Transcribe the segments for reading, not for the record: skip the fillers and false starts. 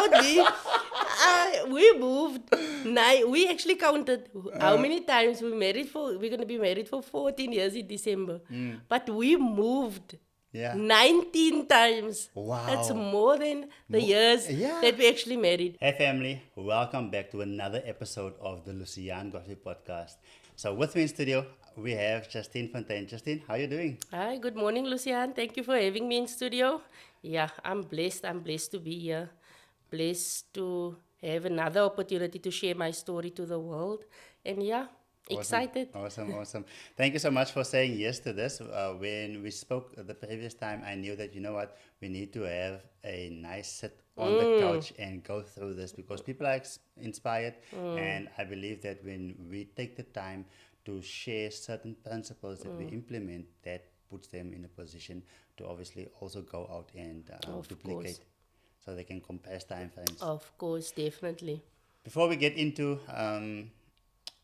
about me. We moved. We actually counted how many times we married for. We're going to be married for 14 years in December. But we moved 19 times. Wow. That's more than the years that we actually married. Hey family, welcome back to another episode of the Luciaan Godfrey Podcast. So with me in studio, we have Justine Fontein. Justine, how are you doing? Hi, good morning, Luciaan. Thank you for having me in studio. Yeah, I'm blessed. I'm blessed to be here. Blessed to have another opportunity to share my story to the world. And yeah, excited. Awesome. Thank you so much for saying yes to this. When we spoke the previous time, I knew that, you know what, we need to have a nice sit on the couch and go through this because people are inspired. And I believe that when we take the time to share certain principles that we implement, that puts them in a position to obviously also go out and duplicate. So they can compress time frames. Of course, definitely. Before we get into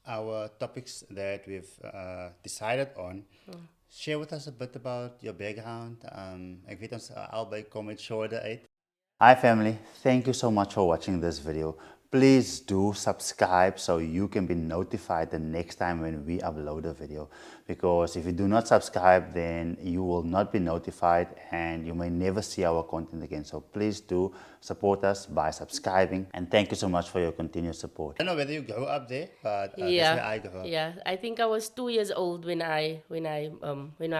our topics that we've decided on, share with us a bit about your background. Ek weet ons albei kom met Shorter uit. Hi family, thank you so much for watching this video. Please do subscribe so you can be notified the next time when we upload a video. Because if you do not subscribe, then you will not be notified and you may never see our content again. So please do support us by subscribing. And thank you so much for your continued support. I don't know whether you grew up there, but that's where I grew up. Yeah, I think I was 2 years old when my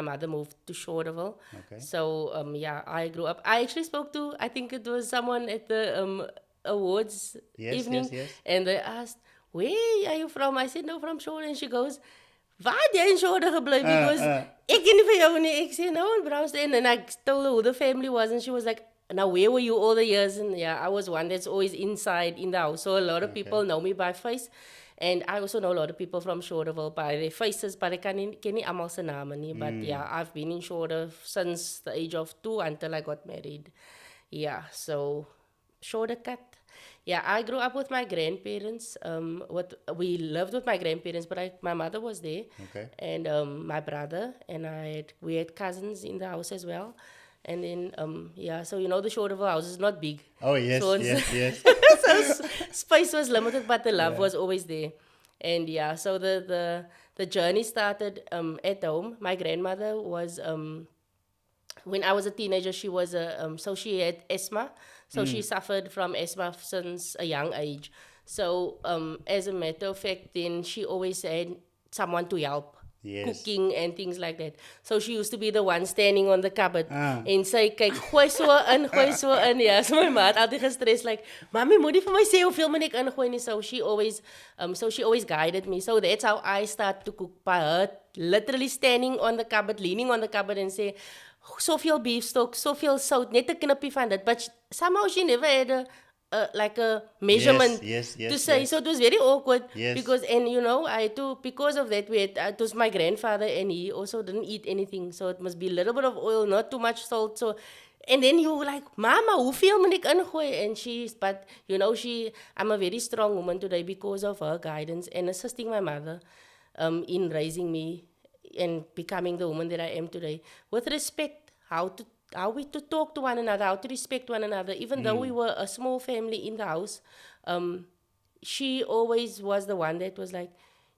mother moved to Shorterville. Okay. So I grew up. I actually spoke to, I think it was someone at the awards evening, and they asked, "Where are you from?" I said, "No, from Shorter." And she goes, "Waar het jy in Shorter gebly?" Because ek ken nie vir jou nie. Ek sê, "No, in Brownston." And I told her who the family was, and she was like, "Now where were you all the years?" And yeah, I was one that's always inside in the house, so a lot of people know me by face. And I also know a lot of people from Shorterville by their faces, but I ken nie almal se name nie. But yeah, I've been in Shorter since the age of 2 until I got married. Yeah, so shortcut. Yeah, I grew up with my grandparents. We lived with my grandparents, but my mother was there, and my brother, and we had cousins in the house as well. And then so you know the Shorterville house is not big. Oh yes, so yes. So space was limited, but the love was always there. And yeah, so the journey started at home. My grandmother was when I was a teenager, she was so she had asthma. So she suffered from asthma since a young age. So as a matter of fact, then she always had someone to help. Cooking and things like that. So she used to be the one standing on the cupboard and say, "Kyk, gooi so in." Yeah, so my ma het altyd gestres like, "Mami, moenie vir my sê hoeveel moet ek ingooi nie." So she always guided me. So that's how I started to cook by her literally standing on the cupboard, leaning on the cupboard and say, "Soveel beef stock, soveel sout, net 'n knippie van dit." But somehow she never had a measurement to say. So it was very awkward because, and you know, because of that, it was my grandfather and he also didn't eat anything. So it must be a little bit of oil, not too much salt. So, and then you were like, "Mama, hoeveel moet ek ingooi?" And but you know, I'm a very strong woman today because of her guidance and assisting my mother in raising me and becoming the woman that I am today. With respect, how we to talk to one another, how to respect one another. Even though we were a small family in the house, she always was the one that was like,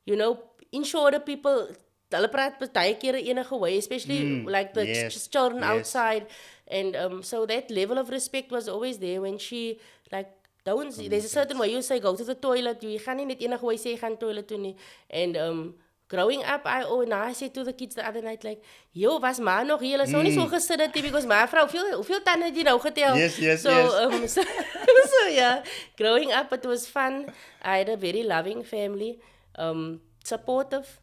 you know, in Shorter people, hulle praat baie kere enige way, especially like the children outside. And so that level of respect was always there when she like, there's a certain way you say, go to the toilet, you gaan nie net enige way sê, gaan toilet toe nie. And growing up, I said to the kids the other night, like, "Yo, was ma nog hier? Hulle sou nie so gesit het nie, because my vrou, hoeveel tande het jy nou getel?" Yes. So yeah, growing up, it was fun. I had a very loving family, supportive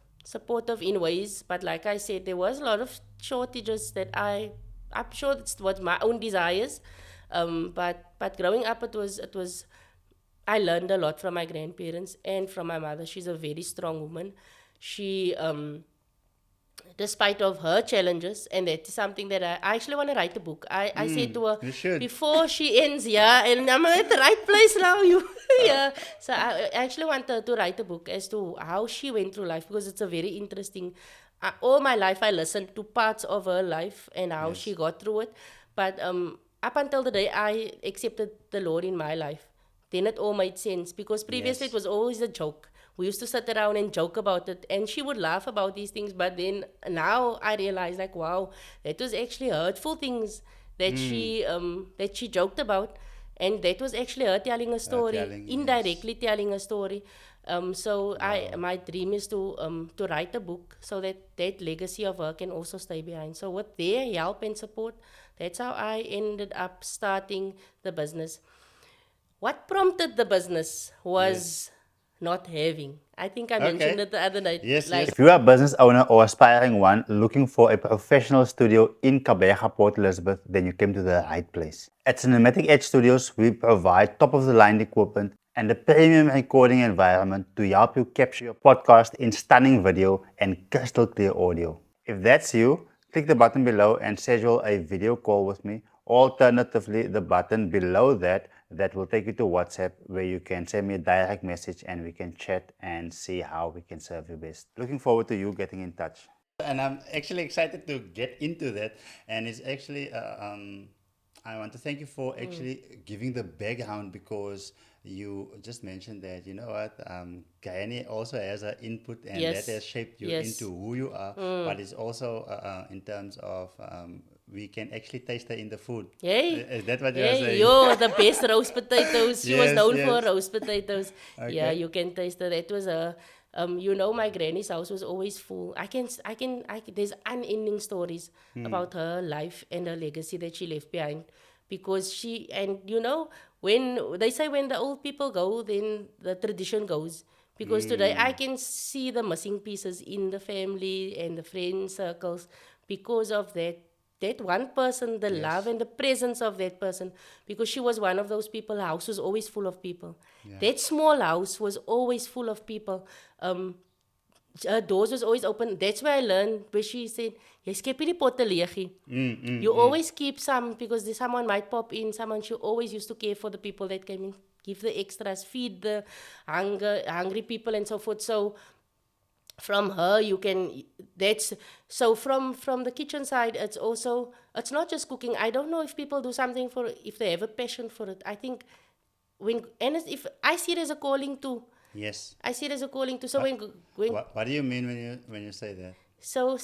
in ways, but like I said, there was a lot of shortages that I'm sure it's what my own desires. But growing up, it was, I learned a lot from my grandparents and from my mother. She's a very strong woman. She, despite of her challenges, and that is something that I actually want to write a book. I said to her, before she ends, and I'm at the right place now, So I actually want her to write a book as to how she went through life, because it's a very interesting, all my life I listened to parts of her life and how she got through it. But up until the day I accepted the Lord in my life, then it all made sense because previously it Yes. was always a joke. We used to sit around and joke about it, and she would laugh about these things. But then now I realize, like, wow, that was actually hurtful things that she joked about, and that was actually her telling a story, Telling, yes. indirectly telling a story. So Wow. my dream is to write a book so that that legacy of her can also stay behind. So with their help and support, that's how I ended up starting the business. What prompted the business Yes. was not having. I think I mentioned Okay. it the other night. Yes, Like, yes. If you are a business owner or aspiring one looking for a professional studio in Kabega, Port Elizabeth, then you came to the right place. At Cinematic Edge Studios, we provide top-of-the-line equipment and a premium recording environment to help you capture your podcast in stunning video and crystal clear audio. If that's you, click the button below and schedule a video call with me. Alternatively, the button below that will take you to WhatsApp where you can send me a direct message and we can chat and see how we can serve you best. Looking forward to you getting in touch. And I'm actually excited to get into that. And it's actually, I want to thank you for actually giving the background because you just mentioned that, you know what, Granny also has an input and that yes, has shaped you into yes. who you are, but it's also in terms of we can actually taste it in the food. Hey, Is that what you are hey, saying? yo, the best roast potatoes. She was Yes, known for yes. roast potatoes. Yeah, Okay. you can taste it. It was a, you know, my granny's house was always full. There's unending stories about her life and her legacy that she left behind. Because and you know, when they say when the old people go, then the tradition goes. Because today I can see the missing pieces in the family and the friend circles because of that one person, the love Yes. and the presence of that person, because she was one of those people. Her house was always full of people. That small house was always full of people. Her doors was always open. That's where I learned where she said, "Jy skep nie die potte leegie." You always keep some because someone might pop in. Someone she always used to care for the people that came in, give the extras, feed the hungry people and so forth. So from her you can that's so from the kitchen side it's also it's not just cooking. I don't know if people do something for if they have a passion for it. I think if I see it as a calling too. Yes. I see it as a calling too. So What, when what do you mean when you say that? so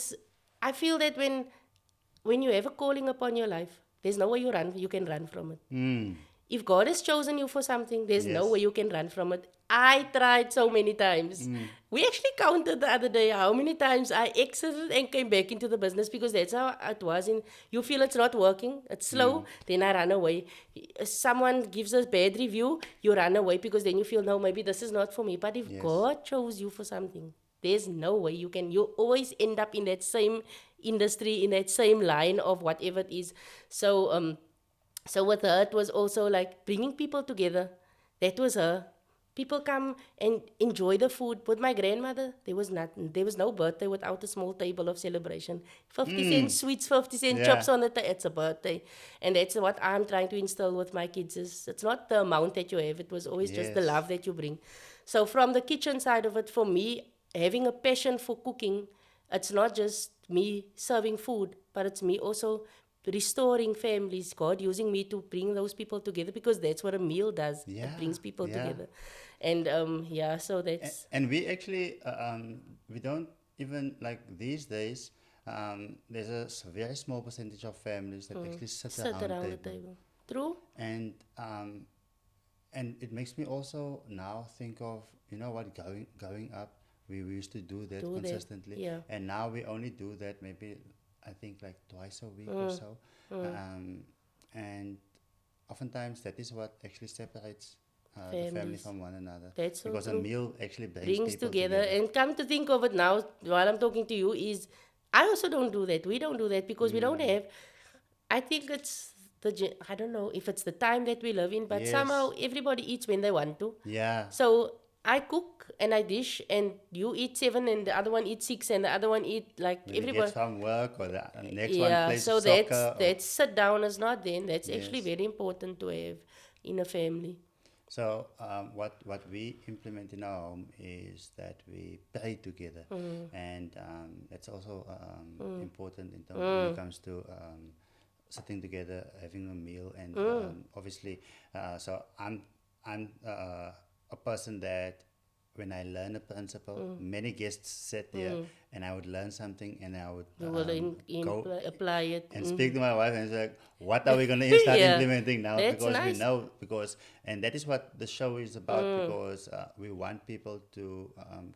I feel that when you have a calling upon your life, there's no way you can run from it. If God has chosen you for something, there's no way Yes. you can run from it. I tried so many times. We actually counted the other day how many times I exited and came back into the business because that's how it was. You feel it's not working, it's slow, then I run away. Someone gives us bad review, you run away because then you feel, no, maybe this is not for me. But if Yes. God chose you for something, there's no way you always end up in that same industry, in that same line of whatever it is. So with her, it was also like bringing people together. That was her. People come and enjoy the food. With my grandmother, there was nothing. There was no birthday without a small table of celebration. 50 cent sweets, 50 cent Yeah. chops on the It's a birthday. And that's what I'm trying to instill with my kids. It's not the amount that you have. It was always just the Yes. love that you bring. So from the kitchen side of it, for me, having a passion for cooking, it's not just me serving food, but it's me also restoring families, God using me to bring those people together because that's what a meal does. It Yeah. brings people Yeah. together. And yeah, so that's And we actually we don't even like these days. There's a very small percentage of families that actually sit sit around the around the table, table. True? and it makes me also now think of, you know what, growing up we used to do that Do that. consistently, Yeah. and now we only do that maybe I think like twice a week or so, and oftentimes that is what actually separates the family Families. from one another, That's so because a true. meal actually brings Brings people together. together. And come to think of it now, while I'm talking to you, is I also don't do that. We don't do that because we don't have. I think it's I don't know if it's the time that we live in, but somehow Yes. everybody eats when they want to. Yeah. So I cook and I dish, and you eat seven, and the other one eats six, and the other one eat like When he gets everybody. from work or the next one Yeah, plays so that's soccer or that sit down is not then. That's actually yes. very important to have in a family. So what we implement in our home is that we pray together, and that's also important in when it comes to sitting together, having a meal, and obviously, so I'm a person that when I learn a principle, many guests sit there, and I would learn something, and I would You will go apply it. and speak to my wife and say, like, what are we going to start Yeah, implementing now? that's Because we nice. know, because, and that is what the show is about, because we want people to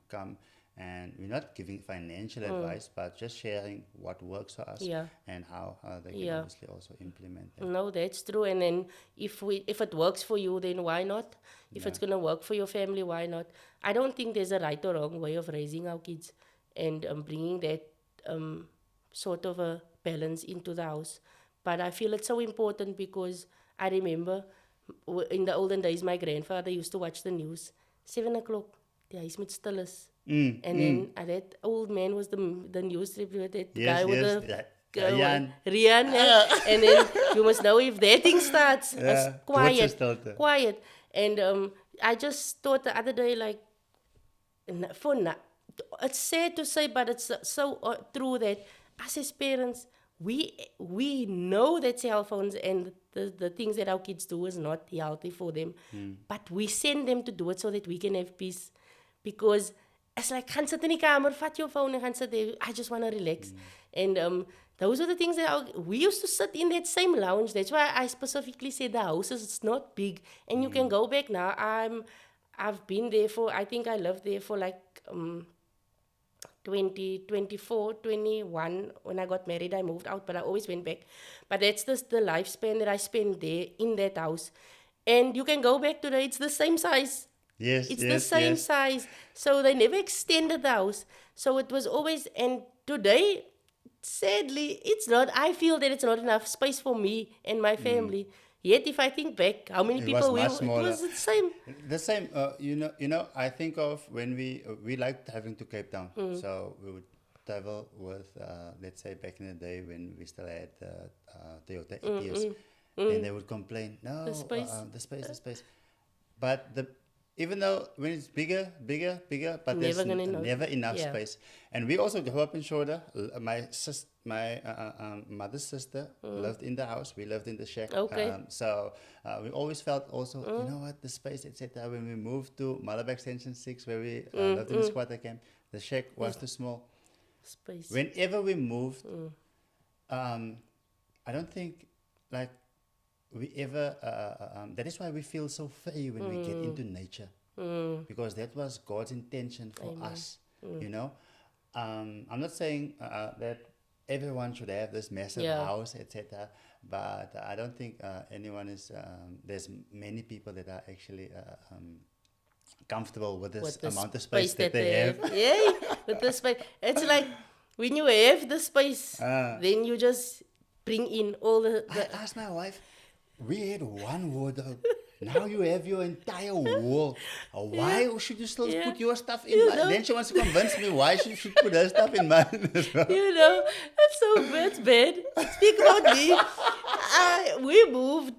come, and we're not giving financial advice, but just sharing what works for us Yeah. and how they can Yeah. obviously also implement that. No, that's true. And then if it works for you, then why not? If it's gonna work for your family, why not? I don't think there's a right or wrong way of raising our kids and bringing that sort of a balance into the house. But I feel it's so important because I remember in the olden days, my grandfather used to watch the news 7 o'clock. The huis moet stil is. And then that old man was the news reporter, that Yes, guy with yes, the Rian. Rian, and then you must know if that thing starts, Yeah, it's doodse stilte. quiet. And I just thought the other day, like, it's sad to say, but it's so true that us as parents, we know that cell phones and the things that our kids do is not healthy for them, but we send them to do it so that we can have peace, because it's like, gaan sit in die kamer, vat your phone en gaan sit there, I just want to relax. And those are the things that we used to sit in that same lounge. That's why I specifically said the house is not big, and you can go back now. I've been there for, I think I lived there for like 24, 21. When I got married, I moved out, but I always went back. But that's the lifespan that I spent there in that house. And you can go back today, it's the same size. Yes, It's yes, the same yes. size. So they never extended the house. So it was always, and today, sadly, it's not, I feel that it's not enough space for me and my family. Yet if I think back, how many It was people much it smaller. was the same. The same, I think of when we liked having to Cape Town. So we would travel with, let's say back in the day when we still had Toyota Etios, and they would complain, no, The space. the space. But even though when it's bigger, but there's Never gonna enough. never enough Yeah. space. And we also grew up in Shoulder. My mother's sister lived in the house. We lived in the shack. Okay. So we always felt also, you know what, the space, etc. When we moved to Malabar Extension 6, where we lived in the squatter camp, the shack was too small. Space. Whenever we moved, I don't think like we ever. That is why we feel so free when we get into nature, because that was God's intention for us. You know, I'm not saying that everyone should have this massive Yeah. house, etc. But I don't think anyone is. There's many people that are actually comfortable with this With the amount of space that they have. Yeah, with the space. It's like when you have the space, then you just bring in all the I asked my wife, we had one wardrobe. Now you have your entire wall. Why should you still Yeah. put your stuff in You mine? know. Then she wants to convince me why she should put her stuff in mine as well. You know, it's bad. Speak about me. We moved.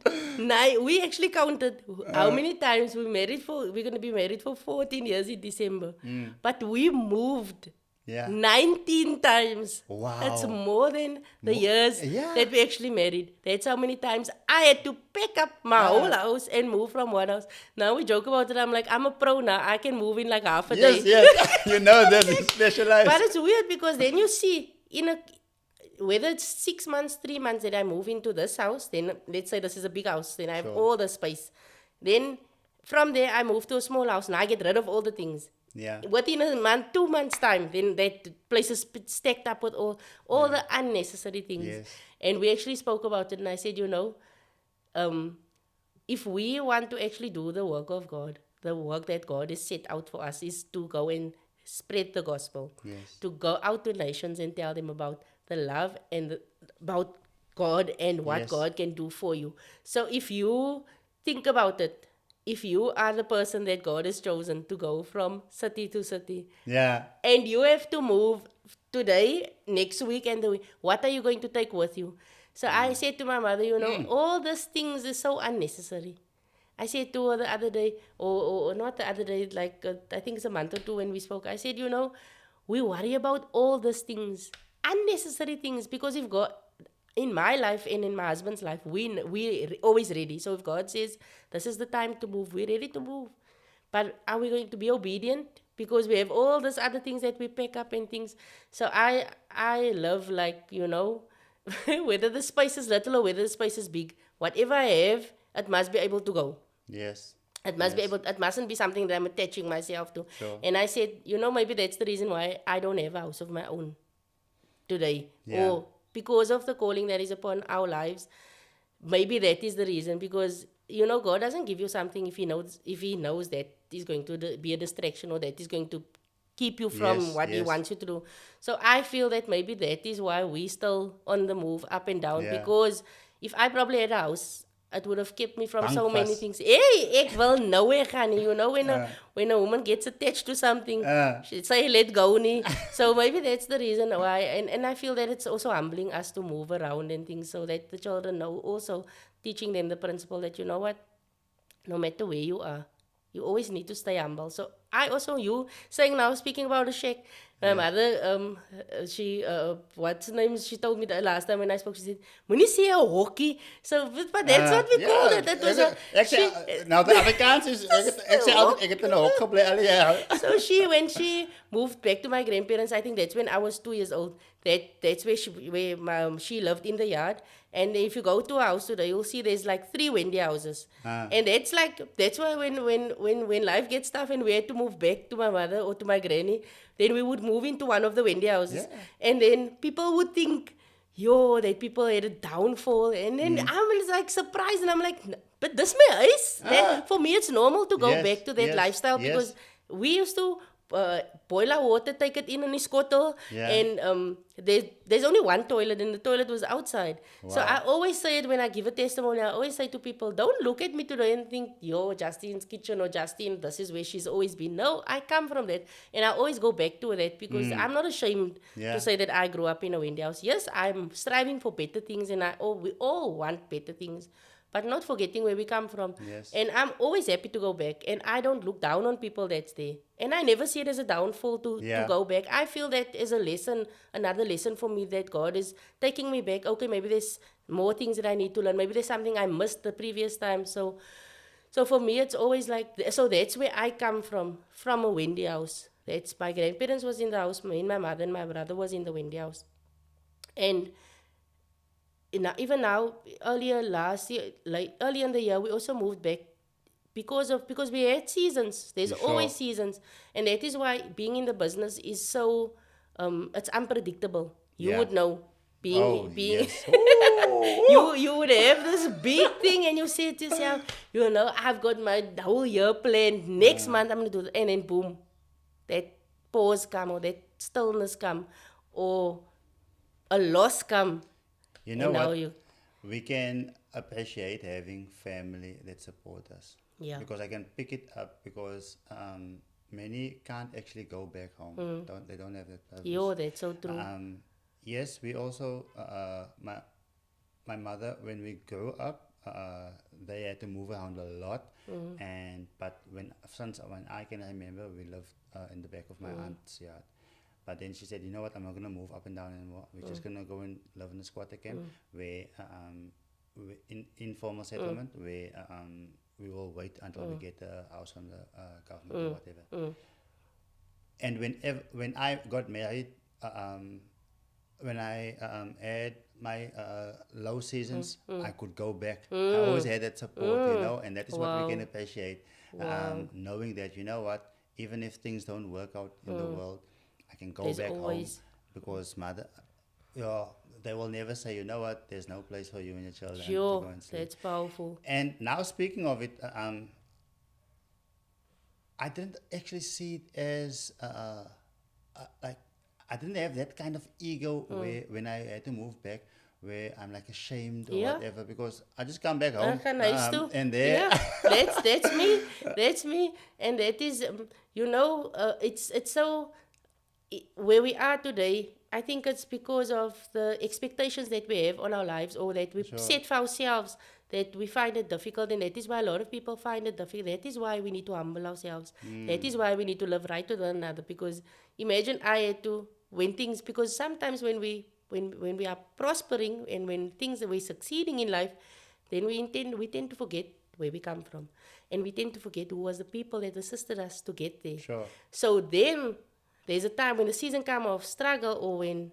We actually counted how many times we married for. We're gonna be married for 14 years in December, but we moved. Yeah. 19 times. Wow. That's more than the years yeah. that we actually married. That's how many times I had to pack up my whole house and move from one house. Now we joke about it. I'm like, I'm a pro now. I can move in like half a Yes, day. yes. You know that it's specialized. But it's weird because then you see whether it's 6 months, 3 months that I move into this house, then let's say this is a big house, then I have all the space. Then from there I move to a small house. Now I get rid of all the things. Yeah. Within a month, 2 months time, then that place is stacked up with all the unnecessary things. Yes. And we actually spoke about it, and I said, if we want to actually do the work of God, the work that God has set out for us is to go and spread the gospel, Yes. to go out to nations and tell them about the love and about God and what Yes. God can do for you. So if you think about it, if you are the person that God has chosen to go from city to city, Yeah. and you have to move today, next week, and the week, what are you going to take with you? So I said to my mother, all these things is so unnecessary. I said to her the other day, or not the other day, like I think it's a month or two when we spoke. I said, we worry about all these things, unnecessary things, because if God, in my life and in my husband's life, we always ready. So if God says this is the time to move, we're ready to move. But are we going to be obedient? Because we have all these other things that we pick up and things. So I love, like, whether the space is little or whether the space is big, whatever I have, it must be able to go. Yes. It must be Yes. able. It mustn't be something that I'm attaching myself to. Sure. And I said, maybe that's the reason why I don't have a house of my own today, Yeah. or because of the calling that is upon our lives. Maybe that is the reason, because God doesn't give you something if he knows that is going to be a distraction, or that is going to keep you from Yes, what he yes. wants you to do. So I feel that maybe that is why we still on the move up and down, Yeah. because if I probably had a house, it would have kept me from so many Bankvast. things. Hey, ek wil nowhere gaan nie. When when a woman gets attached to something, she say let go nie. So maybe that's the reason why. And I feel that it's also humbling us to move around and things, so that the children know, also teaching them the principle that, you know what, no matter where you are, you always need to stay humble. So I also, you saying now, speaking about the shack, my mother, she, what's her name? She told me the last time when I spoke, she said, "Moenie say a hockey." So, but that's what we called it. That was Nou, de Amerikaans is... Ik zei altijd, ik heb een hoek gebleven alle jaren. So when she moved back to my grandparents, I think that's when I was 2 years old. That's where she lived in the yard. And if you go to a house today, you'll see there's like 3 Wendy houses. And that's why when life gets tough and we had to move back to my mother or to my granny, then we would move into one of the Wendy houses. Yeah. And then people would think, that people had a downfall. And then I'm like surprised, and I'm like, but this my house. For me, it's normal to go Yes, back to that yes, lifestyle, yes. because we used to boil our water, take it in the skottel, Yeah. and there's only one toilet, and the toilet was outside. So Wow. I always say it when I give a testimony. I always say to people, don't look at me today and think, Justine's kitchen, or Justine, this is where she's always been. No, I come from that, and I always go back to that, because I'm not ashamed Yeah. to say that I grew up in a Wendy house. Yes, I'm striving for better things, and we all want better things, but not forgetting where we come from. Yes. And I'm always happy to go back, and I don't look down on people that's there. And I never see it as a downfall to go back. I feel that is a lesson, another lesson for me, that God is taking me back. Okay, maybe there's more things that I need to learn. Maybe there's something I missed the previous time. So for me, it's always like, so that's where I come from a Wendy house. That's my grandparents was in the house, me and my mother and my brother was in the Wendy house. And even now, earlier last year, like early in the year, we also moved back because we had seasons. There's Sure. always seasons, and that is why being in the business is so it's unpredictable. You Yeah. would know being Oh, being yes. you would have this big thing, and you say to yourself, I've got my whole year planned. Next month I'm gonna do that, and then boom, that pause come, or that stillness come, or a loss come. You know And now what? We can appreciate having family that support us. Yeah. Because I can pick it up, because many can't actually go back home. They don't have that purpose. That's so true. Yes, we also, my mother, when we grew up, they had to move around a lot. But when I can remember, we lived in the back of my aunt's yard. But then she said, you know what, I'm not going to move up and down anymore. We're just going to go and live in a squatter camp, where in informal settlement, where we will wait until we get a house from the government or whatever. And when I got married, when I had my low seasons, I could go back. I always had that support, and that is what we can appreciate. Knowing that, you know what, even if things don't work out in the world, I can go There's back home, always- because mother, they will never say, you know what, there's no place for you and your children to Sure, go and sleep. that's powerful. And now, speaking of it, I didn't actually see it as like, I didn't have that kind of ego where when I had to move back, where I'm like ashamed or Yeah. whatever, because I just come back home, Okay, nice too. and there, That's me. That's me. And that is, it's so, where we are today, I think it's because of the expectations that we have on our lives, or that we set for ourselves, that we find it difficult. And that is why a lot of people find it difficult. That is why we need to humble ourselves. That is why we need to live right with one another. Because imagine I had to, because sometimes when we when we are prospering and when things are we succeeding in life, then we tend to forget where we come from, and we tend to forget who was the people that assisted us to get there. Sure. So then there's a time when the season come of struggle, or when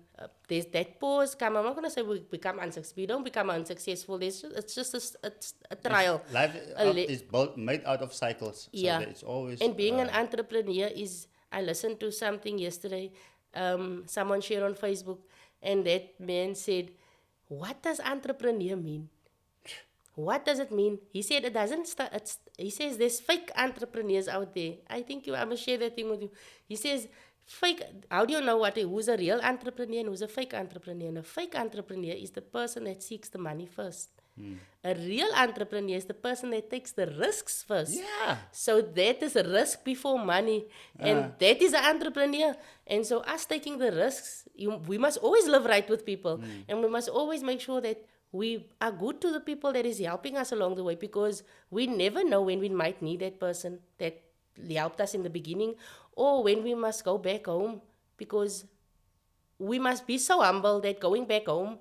there's that pause come. I'm not gonna say we become unsuccessful. We don't become unsuccessful. It's just it's a trial. Life A le- is made out of cycles. So yeah. that it's always. And being an entrepreneur is, I listened to something yesterday, someone shared on Facebook, and that man said, what does entrepreneur mean? What does it mean? He said it doesn't start. He says there's fake entrepreneurs out there. I think I'm gonna share that thing with you. He says fake. How do you know who's a real entrepreneur and who's a fake entrepreneur? And a fake entrepreneur is the person that seeks the money first. A real entrepreneur is the person that takes the risks first. Yeah. So that is a risk before money, and that is an entrepreneur. And so us taking the risks, we must always live right with people, and we must always make sure that we are good to the people that is helping us along the way, because we never know when we might need that person that helped us in the beginning, or when we must go back home, because we must be so humble that going back home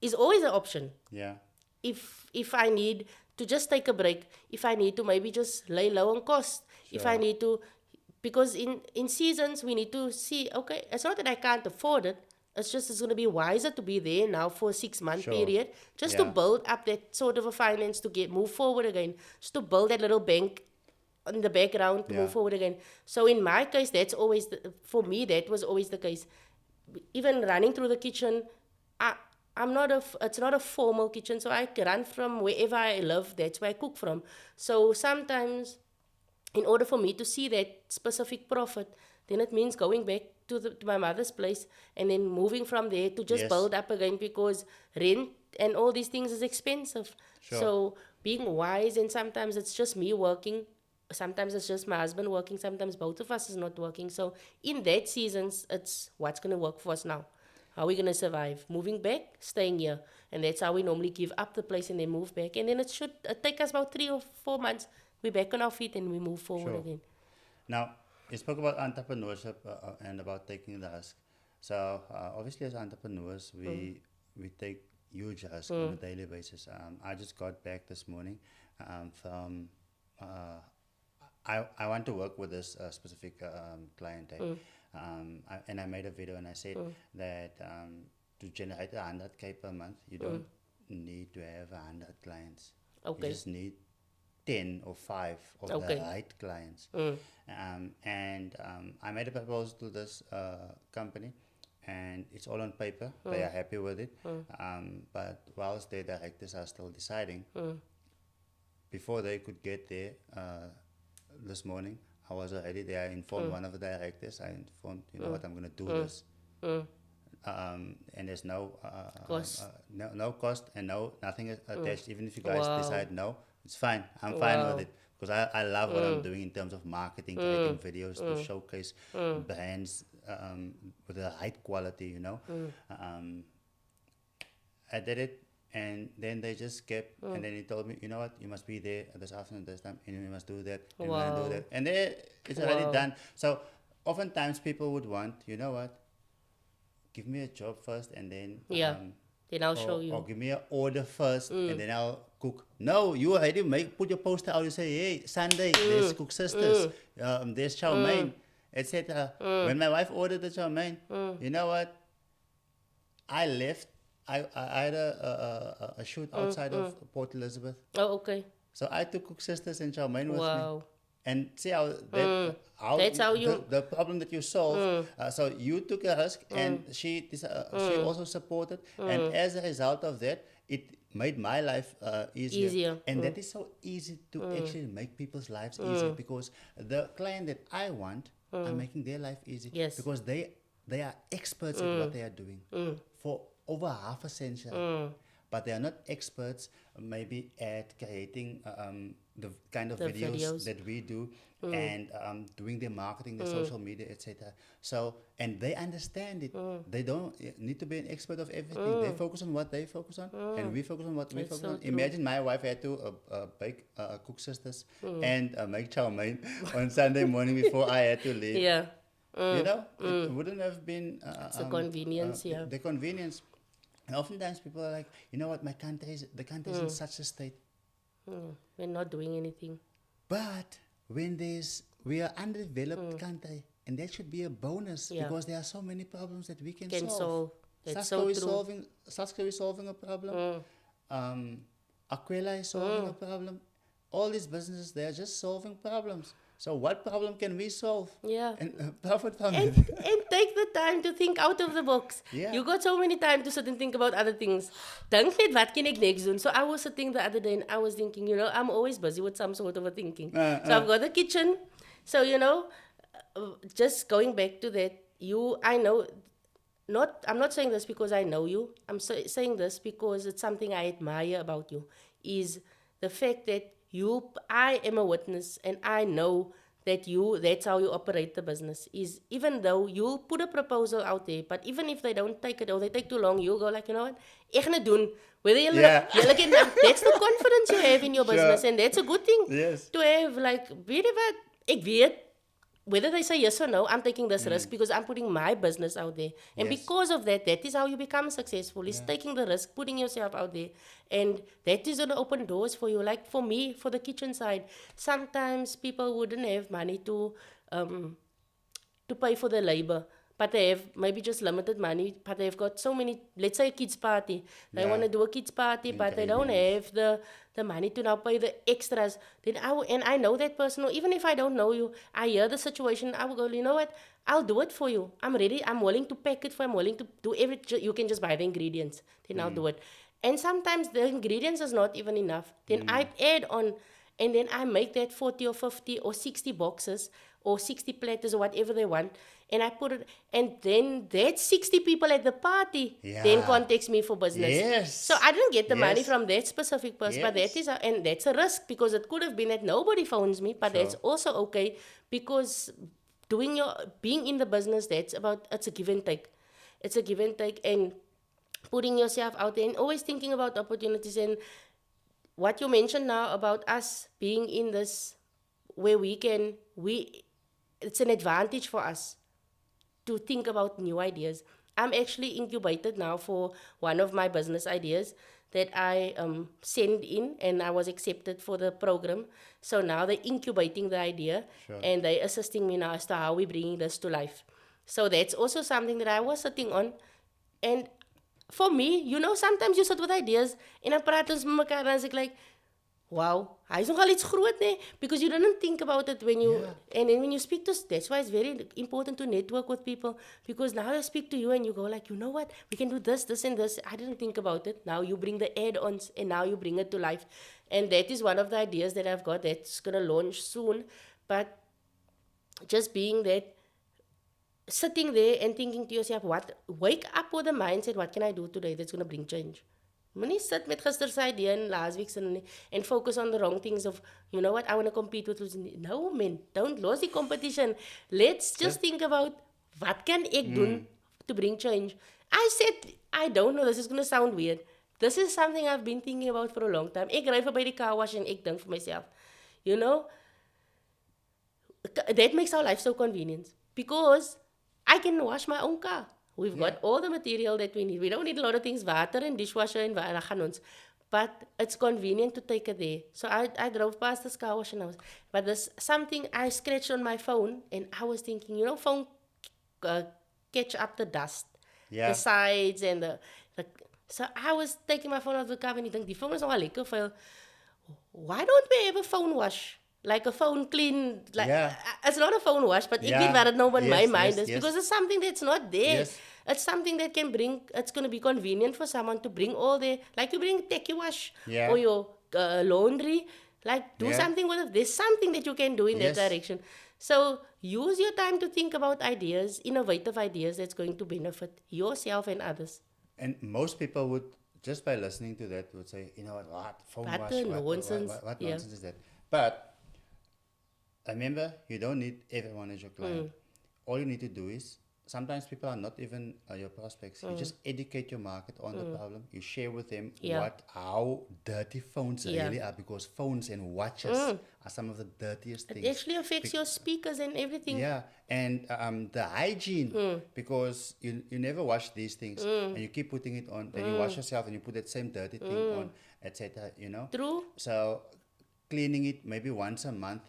is always an option. Yeah. If I need to just take a break, if I need to maybe just lay low on cost, if I need to, because in seasons we need to see, okay, it's not that I can't afford it, it's just it's going to be wiser to be there now for a 6-month period, just to build up that sort of a finance to move forward again, just to build that little bank in the background to move forward again. So in my case, that's always, for me, that was always the case. Even running through the kitchen, it's not a formal kitchen, so I run from wherever I live, that's where I cook from. So sometimes, in order for me to see that specific profit, then it means going back to my mother's place and then moving from there to just build up again, because rent and all these things is expensive. Sure. So being wise, and sometimes it's just me working, sometimes it's just my husband working, sometimes both of us is not working. So in that seasons, it's what's going to work for us now. How are we going to survive? Moving back, staying here. And that's how we normally give up the place and then move back. And then it should take us about 3 or 4 months. We're back on our feet and we move forward again. Now, you spoke about entrepreneurship and about taking the risk. So obviously, as entrepreneurs, we take huge risks on a daily basis. I just got back this morning from. I want to work with this specific client, and I made a video and I said that to generate 100K per month, you don't need to have 100 clients. Okay. You just need 10 or 5 of the right clients. And I made a proposal to this company, and it's all on paper. They are happy with it. But whilst their directors are still deciding, before they could get there this morning, I was already there. I informed one of the directors. I informed, what, I'm going to do this. And there's no Cost. no cost and nothing attached. Even if you guys decide no, it's fine. I'm fine with it, because I love what I'm doing in terms of marketing, creating videos to showcase brands with the right quality. I did it, and then they just kept, and then he told me, you know what, you must be there this afternoon, this time, and you must do that, and we're gonna do that, and there it's already done. So oftentimes people would want, you know what, give me a job first, and then then I'll show you. Or give me an order first, and then I'll cook. No, you already put your poster out. You say, hey, Sunday, there's Cook Sisters, there's chow mein, etc. When my wife ordered the chow mein, you know what? I left. I had a shoot outside of Port Elizabeth. Oh, okay. So I took Cook Sisters and chow mein with Wow. me. And see how That's how you the problem that you solve. So you took a risk, and she also supported, and as a result of that, it made my life easier. And that is so easy to actually make people's lives easier, because the client that I want, I'm making their life easy. Yes. Because they are experts at what they are doing for over half a century. But they are not experts maybe at creating the kind of videos that we do, and doing their marketing, their social media, etc. So, and they understand it. They don't need to be an expert of everything. They focus on what they focus on, and we focus on what we focus on. Imagine my wife had to bake Cook Sisters and make chow mein on Sunday morning before I had to leave. Yeah. You know, it wouldn't have been It's a convenience, yeah. the convenience. And oftentimes people are like, you know what, the country is in such a state. We're not doing anything. But we are underdeveloped country, and that should be a bonus Yeah. because there are so many problems that we can Can solve. solve. That's Saskia so is true. solving a problem. Aquila is solving a problem. All these businesses, they are just solving problems. So what problem can we solve? Yeah. And profit from And, it. and take the time to think out of the box. Yeah. You got so many time to sit and think about other things. Dink net wat kan ek next doen? So I was sitting the other day and I was thinking, I'm always busy with some sort of a thinking. So I've got the kitchen. So, just going back to that, I know, I'm not saying this because I know you. I'm saying this because it's something I admire about you, is the fact that I am a witness and I know that that's how you operate the business, is even though you put a proposal out there, but even if they don't take it or they take too long, you'll go like, you know what, ek gaan dit doen. Whether that's the confidence you have in your business, and that's a good thing. Yes. To have like, weet jy wat, ek weet, whether they say yes or no, I'm taking this risk because I'm putting my business out there. And Yes. because of that is how you become successful, is taking the risk, putting yourself out there. And that is going to open doors for you. Like for me, for the kitchen side, sometimes people wouldn't have money to pay for the labor. But they have maybe just limited money, but they've got so many, let's say a kids party. They Yeah. want to do a kids party, but they don't have the money to now pay the extras. Then and I know that person, or even if I don't know you, I hear the situation, I will go, you know what, I'll do it for you. I'm ready, I'm willing to pack it for you, I'm willing to do everything. You can just buy the ingredients, then I'll do it. And sometimes the ingredients is not even enough. Then I add on, and then I make that 40 or 50 or 60 boxes or 60 platters or whatever they want. And I put it, and then that 60 people at the party then Yeah. contacts me for business. Yes. So I didn't get the money Yes. from that specific person, but that Yes. is, and that's a risk because it could have been that nobody phones me, but that's Sure. also okay because being in the business, it's a give and take. It's a give and take, and putting yourself out there and always thinking about opportunities. And what you mentioned now about us being in this where it's an advantage for us to think about new ideas. I'm actually incubated now for one of my business ideas that I sent in, and I was accepted for the program. So now they're incubating the idea, Sure. and they're assisting me now as to how we're bringing this to life. So that's also something that I was sitting on. And for me, sometimes you sit with ideas en dan praat ons met mekaar en dan is ek like, wow, hy is nogal iets groot, nee? Because you didn't think about it when you, and then when you speak to, that's why it's very important to network with people, because now I speak to you and you go like, you know what, we can do this, this and this. I didn't think about it. Now you bring the add-ons and now you bring it to life. And that is one of the ideas that I've got that's going to launch soon. But just being that, sitting there and thinking to yourself, wake up with the mindset, what can I do today that's going to bring change? Moenie sit met gister se idee en last week se and focus on the wrong things of, you know what, I want to compete with Luciaan. No, man, don't lose the competition. Let's just think about what can ek doen to bring change. I said, I don't know, this is going to sound weird. This is something I've been thinking about for a long time. Ek ry verby die car wash en ek dink vir myself, that makes our life so convenient because I can wash my own car. We've got all the material that we need. We don't need a lot of things, water and dishwasher and gaan ons. But it's convenient to take it there. So I drove past this car wash and but there's something I scratched on my phone and I was thinking, phone catch up the dust, Yeah. the sides and the so I was taking my phone out of the car and I think, die phone is nogal lekker vuil. Why don't we have a phone wash? Like a phone clean, like it's not a phone wash, but ek weet wat dit nou in my mind is because it's something that's not there. Yes. It's something that can bring, it's going to be convenient for someone to bring all their, like you bring techie wash or your laundry, like do something with it. There's something that you can do in that direction. So use your time to think about ideas, innovative ideas that's going to benefit yourself and others. And most people would, just by listening to that, would say, you know what phone What wash, nonsense. what nonsense is that? But remember, you don't need everyone as your client. All you need to do is sometimes people are not even your prospects. You just educate your market on the problem. You share with them Yeah. how dirty phones Yeah. really are, because phones and watches are some of the dirtiest It things. actually affects your speakers and everything. Yeah, and the hygiene, because you never wash these things and you keep putting it on. Then you wash yourself and you put that same dirty thing on, etc. True. So cleaning it maybe once a month.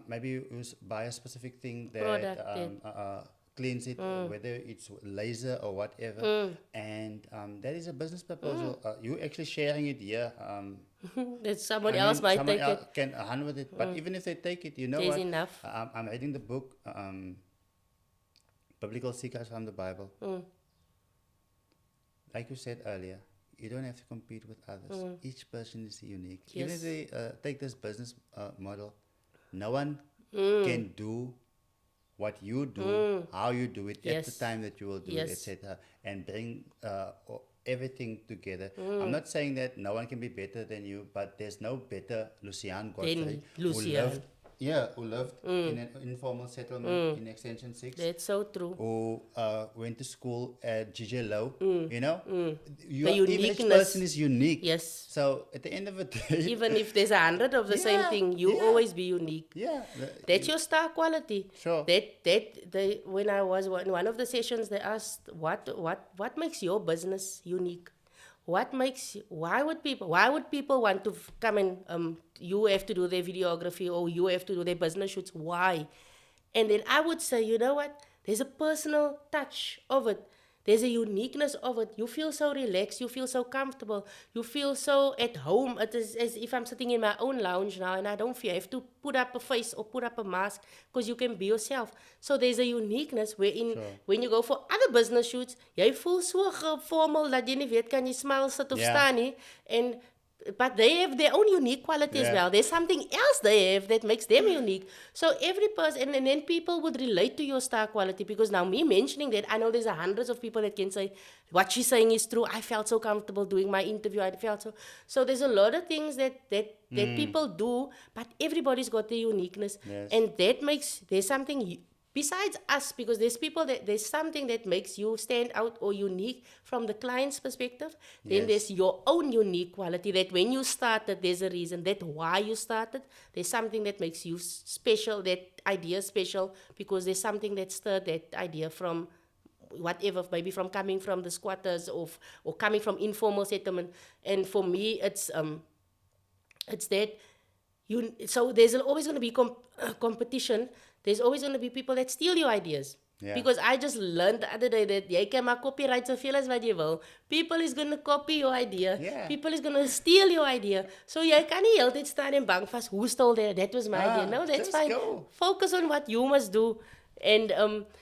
Maybe you buy a specific thing that Product that- cleans it, whether it's laser or whatever. And that is a business proposal. You actually sharing it here. That someone I else mean, might someone take else it. can run with it. But even if they take it, you know There's what? enough. I'm reading the book, Biblical Secrets from the Bible. Like you said earlier, you don't have to compete with others. Each person is unique. Even if Yes. they take this business model, no one can do what you do, how you do it, at the Yes. time that you will do Yes. it, etc., and bring everything together. I'm not saying that no one can be better than you, but there's no better Luciaan Godfrey Luciaan. who lived in an informal settlement in Extension 6, That's so true. who went to school at GJ Low. You know, The each uniqueness. person is unique. Yes. So at the end of the day, Even if there's 100 of the same Yeah, thing, you yeah. always be unique. yeah, That's your star quality. Sure. When I was in one of the sessions, they asked what makes your business unique. Why would people want to come and you have to do their videography or you have to do their business shoots? Why? And then I would say, you know what? There's a personal touch of it. There's a uniqueness of it. You feel so relaxed. You feel so comfortable. You feel so at home. It is as if I'm sitting in my own lounge now and I don't feel I have to put up a face or put up a mask because you can be yourself. So there's a uniqueness wherein when you go for other business shoots, jy voel so formal dat jy nie weet kan jy smile sit of Yeah. staan nie. But they have their own unique quality as Yeah. well. There's something else they have that makes them unique. So every person, and then people would relate to your star quality because now me mentioning that, I know there's hundreds of people that can say, what she's saying is true. I felt so comfortable doing my interview. I felt so. So there's a lot of things that people do, but everybody's got their uniqueness. Yes. And that makes, there's something besides us, because there's something that makes you stand out or unique from the client's perspective. Then Yes. there's your own unique quality that when you started, there's a reason that why you started. There's something that makes you special, that idea special, because there's something that stirred that idea from whatever, maybe from coming from the squatters or coming from informal settlement. And for me, it's that so there's always going to be competition. There's always going to be people that steal your ideas. Yeah. Because I just learned the other day that jy kan maar copyright soveel as wat jy wil. People is going to copy your idea. Yeah. People is going to steal your idea. So jy kan nie heeltyd staan en bang vas, who stole that? That was my idea. No, that's just fine. go. Focus on what you must do. And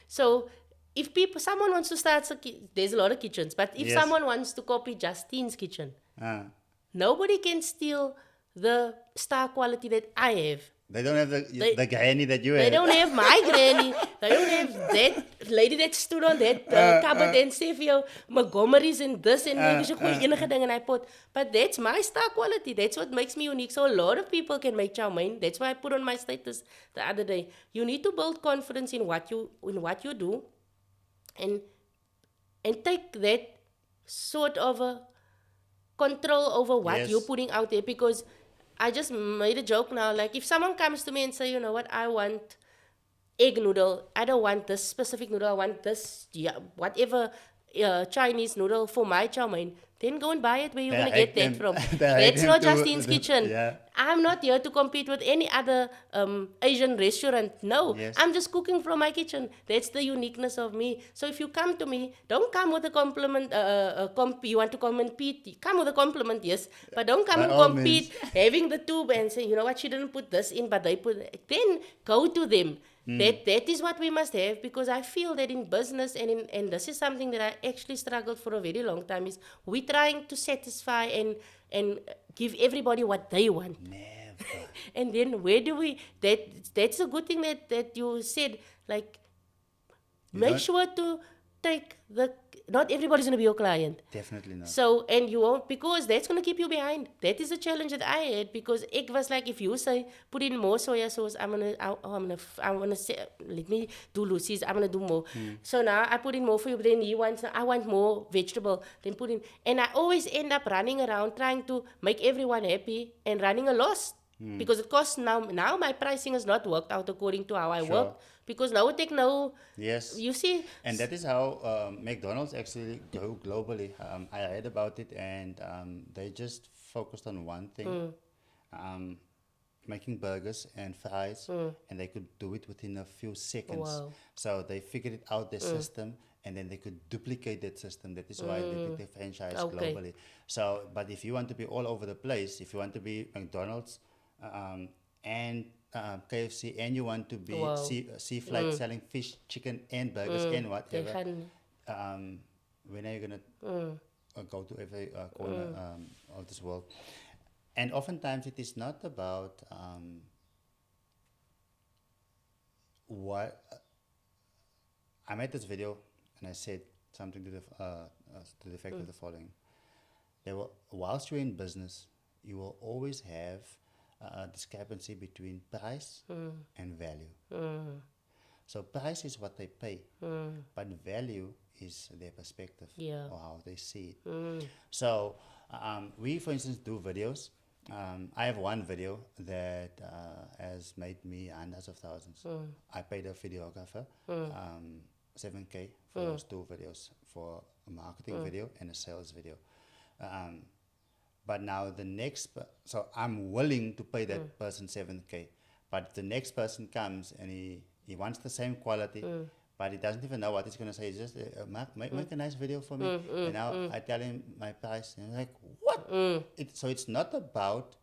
so if someone wants to start, there's a lot of kitchens, but if Yes. someone wants to copy Justine's kitchen, Ah. nobody can steal the star quality that I have. They don't have the granny that you They have. don't have my granny. They don't have that lady that stood on that cupboard and say vir jou Montgomery's and this and maybe sy gooi enige ding in hy pot. But that's my star quality. That's what makes me unique. So a lot of people can make chow mein. That's why I put on my status the other day. You need to build confidence in what you do, and take that sort of a control over what Yes. you're putting out there. Because I just made a joke now, like if someone comes to me and say, you know what, I want egg noodle, I don't want this specific noodle, I want this, whatever Chinese noodle for my chow mein, then go and buy it where you're going to get that from. That's not Justine's kitchen. Yeah. I'm not here to compete with any other Asian restaurant. No, Yes. I'm just cooking from my kitchen. That's the uniqueness of me. So if you come to me, don't come with a compliment. You want to compete? Come with a compliment, yes, but don't come By and all compete having the tube and say, you know what, she didn't put this in, but they put. Then go to them. That is what we must have, because I feel that in business and this is something that I actually struggled for a very long time, is we trying to satisfy and give everybody what they want. Never. And then where do we, that's a good thing that you said, like, make don't- sure to take not everybody's going to be your client. Definitely not. So, and you won't, because that's going to keep you behind. That is the challenge that I had, because it was like, if you say, put in more soya sauce, I'm gonna say, let me do Lucy's, I'm gonna do more. So now I put in more for you, but then he wants, I want more vegetable, then put in, and I always end up running around trying to make everyone happy and running a loss. Because it costs now my pricing has not worked out according to how I Sure. work. Because now it take no, Yes. you see, And that is how McDonald's actually grew globally. I read about it, and they just focused on one thing, um, making burgers and fries, and they could do it within a few seconds. Wow. So they figured it out their system, and then they could duplicate that system. That is why they did their franchise Okay. globally. So, but if you want to be all over the place, if you want to be McDonald's and KFC, and you want to be Wow. sea flight selling fish, chicken, and burgers and they whatever, can, when are you gonna go to every corner of this world? And oftentimes it is not about what I made this video, and I said something to the effect of the following: whilst you're in business, you will always have a discrepancy between price and value. So price is what they pay, but value is their perspective Yeah. or how they see it. So we, for instance, do videos. I have one video that has made me hundreds of thousands. I paid a videographer 7K for those two videos, for a marketing video and a sales video. But now the next, so I'm willing to pay that person 7K. But the next person comes and he wants the same quality, but he doesn't even know what he's going to say. He's just, make a nice video for me. And now I tell him my price. And he's like, what? So it's not about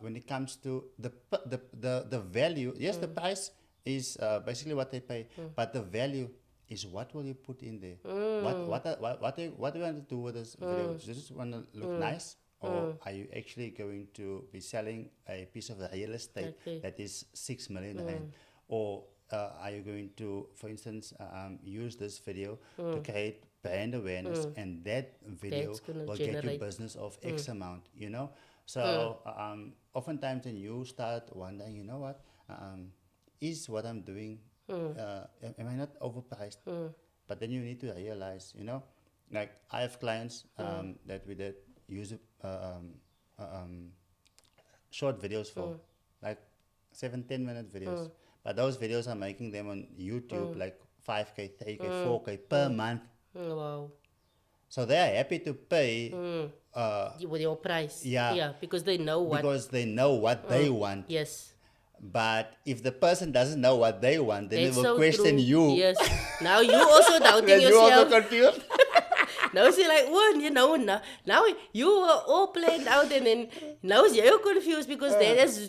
when it comes to the value. Yes, the price is basically what they pay, but the value is what will you put in there? What do you want to do with this video? Do you just want to look nice, or are you actually going to be selling a piece of real estate that is 6 million rand? Or are you going to, for instance, use this video to create brand awareness, and that video That's gonna will get you generate- business of X amount, you know? So oftentimes when you start wondering, you know what, is what I'm doing, am I not overpriced? But then you need to realize, you know, like I have clients that we did use short videos for, like 7-10 minute videos. But those videos are making them on YouTube like 5K, 3K, 4K per month. Wow. So they are happy to pay With your price. Yeah. Yeah, because they know what. because they know what they want. Yes. But if the person doesn't know what they want, then That's they will so question true. you. Yes. Now you also doubting Then you also yourself. confused. Now see like, well, you know, now you were all planned out, and then now you're confused because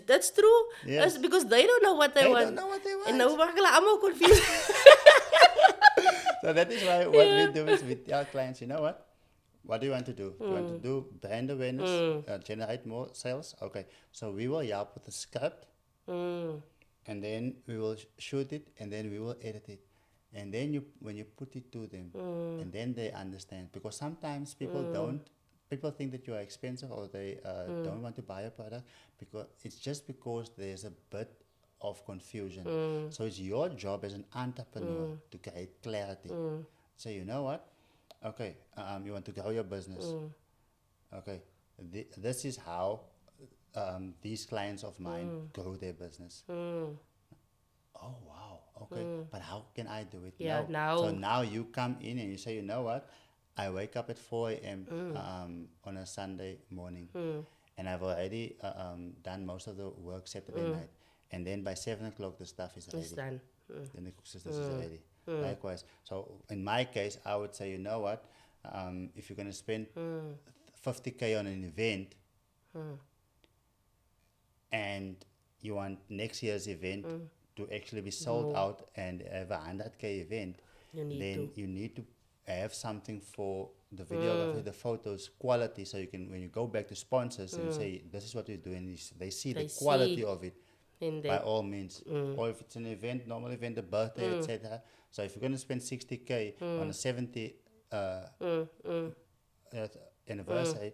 that's true. Yes. That's because they don't know what they They want. don't know what they want. And now I'm all confused. So that is why what we do is with our clients, you know what? What do you want to do? You want to do brand awareness, generate more sales? Okay. So we will help with the script, and then we will shoot it, and then we will edit it. And then when you put it to them, and then they understand. Because sometimes people think that you are expensive, or they don't want to buy a product, because it's just because there's a bit of confusion. So it's your job as an entrepreneur to create clarity. So you know what? Okay, you want to grow your business. Okay, this is how these clients of mine grow their business. Oh wow, okay, but how can I do it Yeah, now. So now you come in and you say, you know what? I wake up at 4 a.m. On a Sunday morning, and I've already done most of the work Saturday night. And then by 7 o'clock, the stuff is ready. It's done. Then the cook sisters is ready. Likewise. So in my case, I would say, you know what? If you're going to spend 50K on an event, and you want next year's event to actually be sold out and have a 100K event, You need to have something for the videography, the photos, quality, so you can, when you go back to sponsors and say, this is what we're doing, they see the quality of it. in by that. all means. Or if it's an event, normal event, a birthday, etc. So if you're going to spend 60K on a 70 anniversary,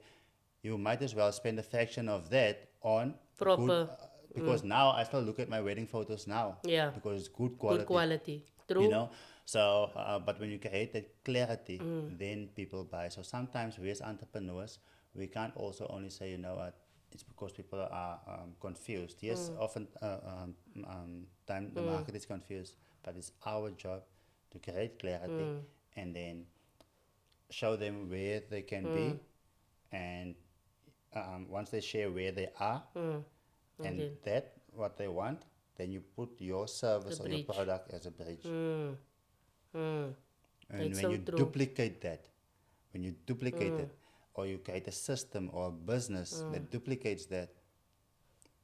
you might as well spend a fraction of that on good, Proper. because now I still look at my wedding photos now, Yeah. because it's good Good quality. quality. You True. know, so but when you create that clarity, then people buy. So sometimes we as entrepreneurs, we can't also only say, you know what, it's because people are confused. Yes, often time the market is confused, but it's our job to create clarity and then show them where they can be, and once they share where they are and then that what they want, then you put your service The or your bridge. product as a bridge. Mm. And That's when so you true. duplicate that, when you duplicate it, or you create a system or a business that duplicates that,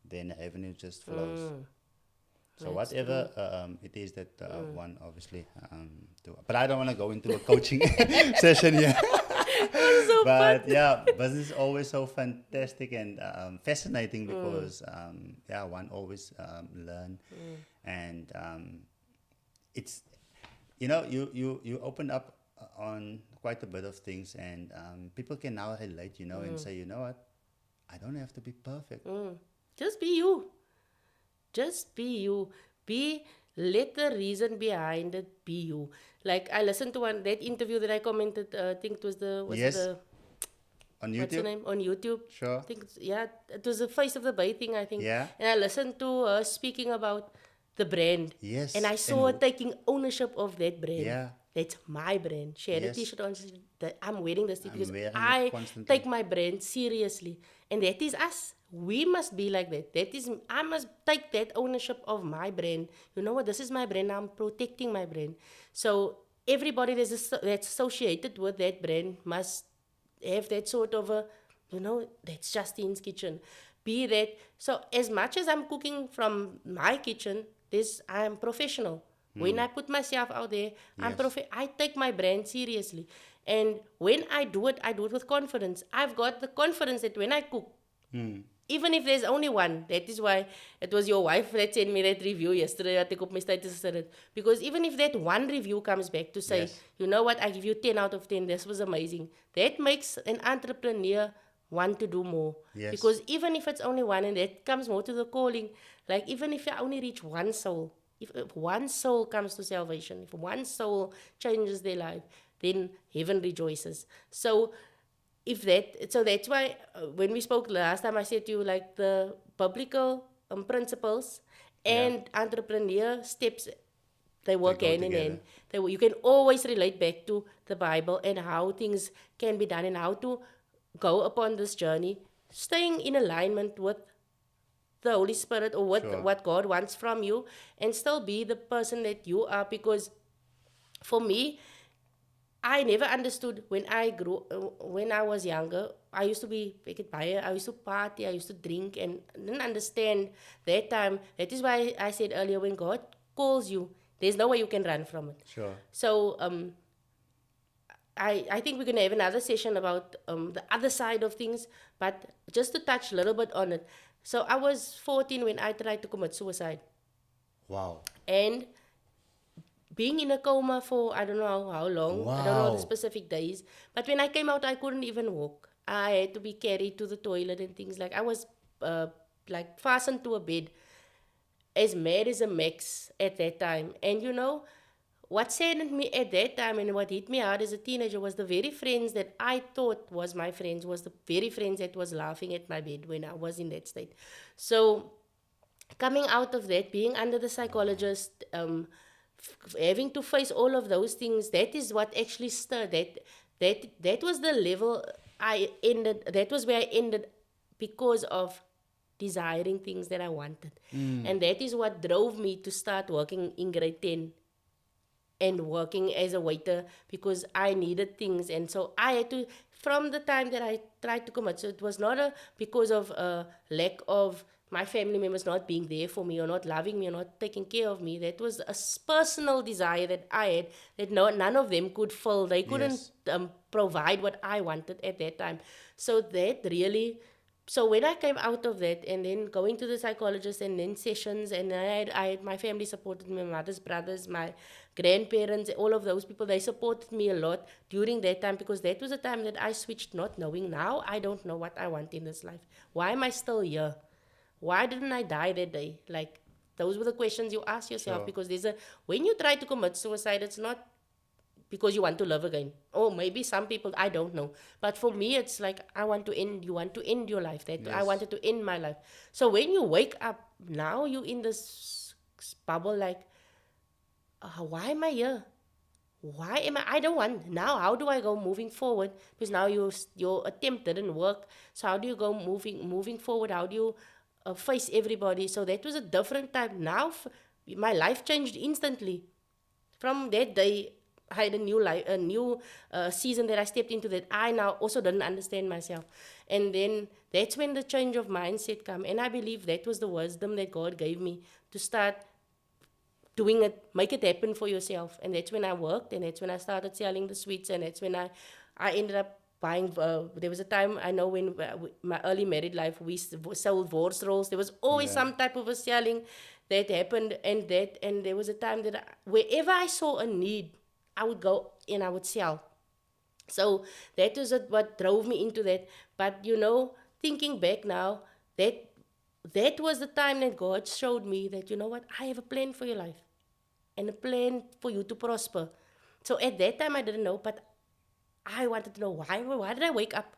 then revenue just flows. So That's whatever it is that one obviously do. But I don't want to go into a coaching session here. So But yeah, business is always so fantastic and fascinating because yeah, one always learn, and it's, you know, you open up on quite a bit of things, and people can now relate, you know, and say, you know what, I don't have to be perfect. Just be you. Just be you. Let the reason behind it be you. Like I listened to that interview that I commented. I think it was Yes. the On what's the YouTube, name on YouTube. sure. I think it was the Face of the Bay thing. I think. Yeah. And I listened to her speaking about the brand. Yes, And I saw her taking ownership of that brand. Yeah. That's my brand. She had a Yes. T-shirt on. She said that I'm wearing this because wearing it I constantly. take my brand seriously, and that is us. We must be like that. I must take that ownership of my brand. You know what? This is my brand. I'm protecting my brand. So everybody that's associated with that brand must have that sort of a, that's Justine's kitchen. Be that. So as much as I'm cooking from my kitchen, I'm professional. When I put myself out there, Yes. I take my brand seriously. And when I do it with confidence. I've got the confidence that when I cook, even if there's only one, that is why it was your wife that sent me that review yesterday that ek op my status gesit het. Because even if that one review comes back to say, Yes. you know what, I give you 10 out of 10, this was amazing. That makes an entrepreneur want to do more. Yes. Because even if it's only one, and that comes more to the calling, like even if you only reach one soul, if one soul comes to salvation, if one soul changes their life, then heaven rejoices. So that's why when we spoke last time, I said to you, like the biblical principles and entrepreneur steps, they work go hand in together. hand. You can always relate back to the Bible and how things can be done and how to go upon this journey, staying in alignment with the Holy Spirit or Sure. what God wants from you, and still be the person that you are. Because for me, I never understood when when I was younger. I used to be I used to party, I used to drink, and didn't understand that time. That is why I said earlier, when God calls you, there's no way you can run from it. Sure. So I think we're gonna have another session about the other side of things, but just to touch a little bit on it. So I was 14 when I tried to commit suicide, Wow. and being in a coma for I don't know how long. I don't know the Wow. specific days. But when I came out, I couldn't even walk. I had to be carried to the toilet and things. Like I was like fastened to a bed, as mad as a max at that time. And what saddened me at that time and what hit me hard as a teenager was the very friends that I thought was my friends was the very friends that was laughing at my bed when I was in that state. So coming out of that, being under the psychologist, having to face all of those things, that is what actually stirred that was the level I ended. That was where I ended because of desiring things that I wanted. And that is what drove me to start working in grade 10 and working as a waiter, because I needed things. And so I had to, from the time that I tried to commit, so it was not because of a lack of my family members not being there for me or not loving me or not taking care of me. That was a personal desire that I had that none of them could fill. They couldn't Yes. provide what I wanted at that time. So that really So when I came out of that and then going to the psychologist and then sessions, and my family supported me, my mother's brothers, my grandparents, all of those people, they supported me a lot during that time, because that was a time that I switched, not knowing. Now I don't know what I want in this life. Why am I still here? Why didn't I die that day? Like, those were the questions you ask yourself, Sure. because when you try to commit suicide, it's not because you want to live again. Or maybe some people, I don't know. But for me, it's like, you want to end your life. That I Yes. wanted to end my life. So when you wake up, now you in this bubble, like, why am I here? Why am I don't want now, how do I go moving forward? Because now your attempt didn't work. So how do you go moving forward? How do you face everybody? So that was a different time. Now my life changed instantly. From that day, I had a new life, a new season that I stepped into, that I now also didn't understand myself. And then that's when the change of mindset come. And I believe that was the wisdom that God gave me to start doing it, make it happen for yourself. And that's when I worked, and that's when I started selling the sweets, and that's when I ended up buying. There was a time, I know, when my early married life, we sold Wors rolls. There was always Yeah. some type of a selling that happened, and there was a time that wherever I saw a need, I would go and I would sell. So that is what drove me into that. But thinking back now, that that was the time that God showed me that, what, I have a plan for your life and a plan for you to prosper. So at that time I didn't know, but I wanted to know why did I wake up?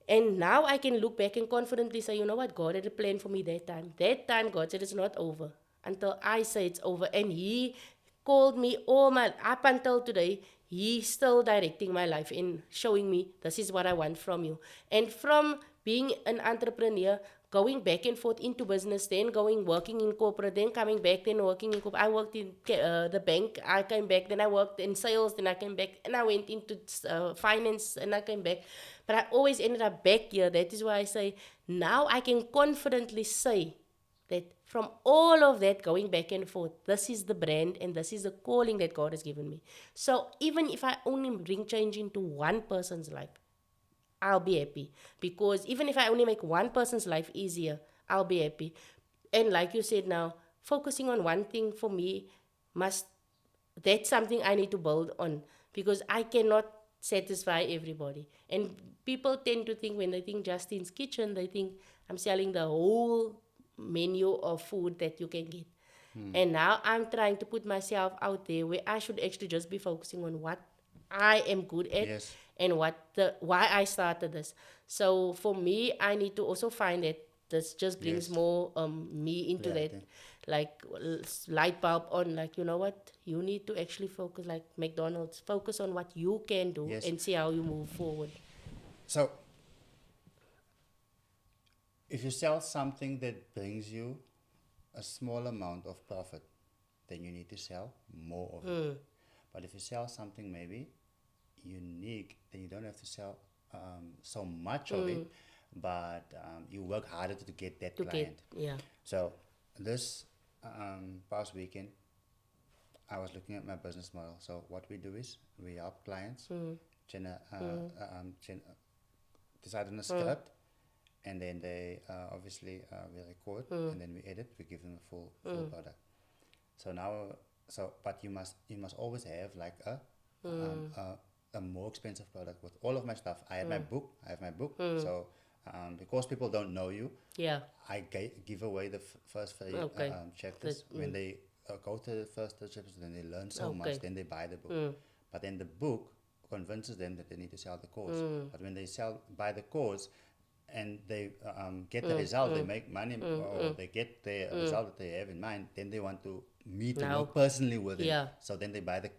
And now I can look back and confidently say, you know what, God had a plan for me that time. That time God said it's not over until I say it's over. And He called me all my up until today. He's still directing my life in showing me this is what I want from you. And from being an entrepreneur, going back and forth into business, then going working in corporate, then coming back, then working in corporate. I worked in the bank. I came back. Then I worked in sales. Then I came back, and I went into finance, and I came back. But I always ended up back here. That is why I say now I can confidently say that from all of that going back and forth, this is the brand and this is the calling that God has given me. So even if I only bring change into one person's life, I'll be happy. Because even if I only make one person's life easier, I'll be happy. And like you said now, focusing on one thing for me must that's something I need to build on, because I cannot satisfy everybody. And people tend to think, when they think Justine's Kitchen, they think I'm selling the whole menu of food that you can get. And now I'm trying to put myself out there where I should actually just be focusing on what I am good at, Yes. and why I started this. So for me, I need to also find that this just brings Yes. more me into that, Clarity. like light bulb on, like, you know what, you need to actually focus, like McDonald's, focus on what you can do Yes. and see how you move forward. So if you sell something that brings you a small amount of profit, then you need to sell more of it. But if you sell something maybe unique, then you don't have to sell so much of it, but you work harder to get that To get, client. yeah. So this past weekend, I was looking at my business model. So what we do is we help clients decide on a script, and then they obviously we record, and then we edit. We give them a full product. So now, but you must always have like a more expensive product with all of my stuff. I have my book. So because people don't know you, Yeah. I give away the first three Okay. chapters. When they go to the first three chapters, then they learn so much. Okay. Then they buy the book. But then the book convinces them that they need to sell the course. But when they buy the course, and they get the result, they make money, or they get the result that they have in mind, then they want to me to Now, work personally with them. yeah. So then they buy the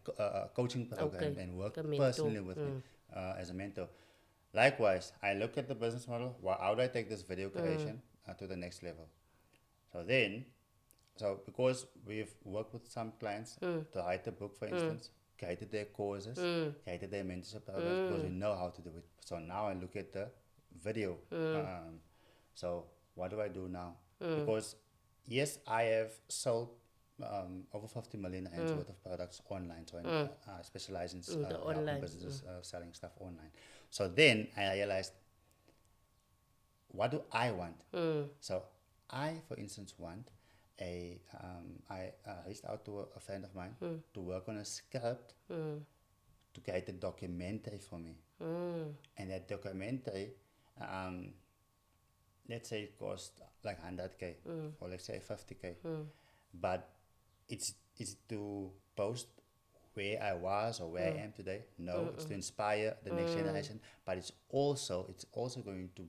coaching program Okay. and work The mentor. personally with me as a mentor. Likewise, I look at the business model. How do I take this video creation to the next level? So then, because we've worked with some clients to write a book, for instance, created their courses, created their mentorship programs, because we know how to do it. So now I look at the video. So what do I do now? Because yes, I have sold over 50 million rands worth of products online. So I specialize in The helping online. businesses selling stuff online. So then I realized, what do I want? So I, for instance, want I reached out to a friend of mine to work on a script to create a documentary for me. And that documentary, let's say it cost like 100K or let's say 50K. But it's to post where I was or where I am today. No, it's to inspire the next generation, but it's also going to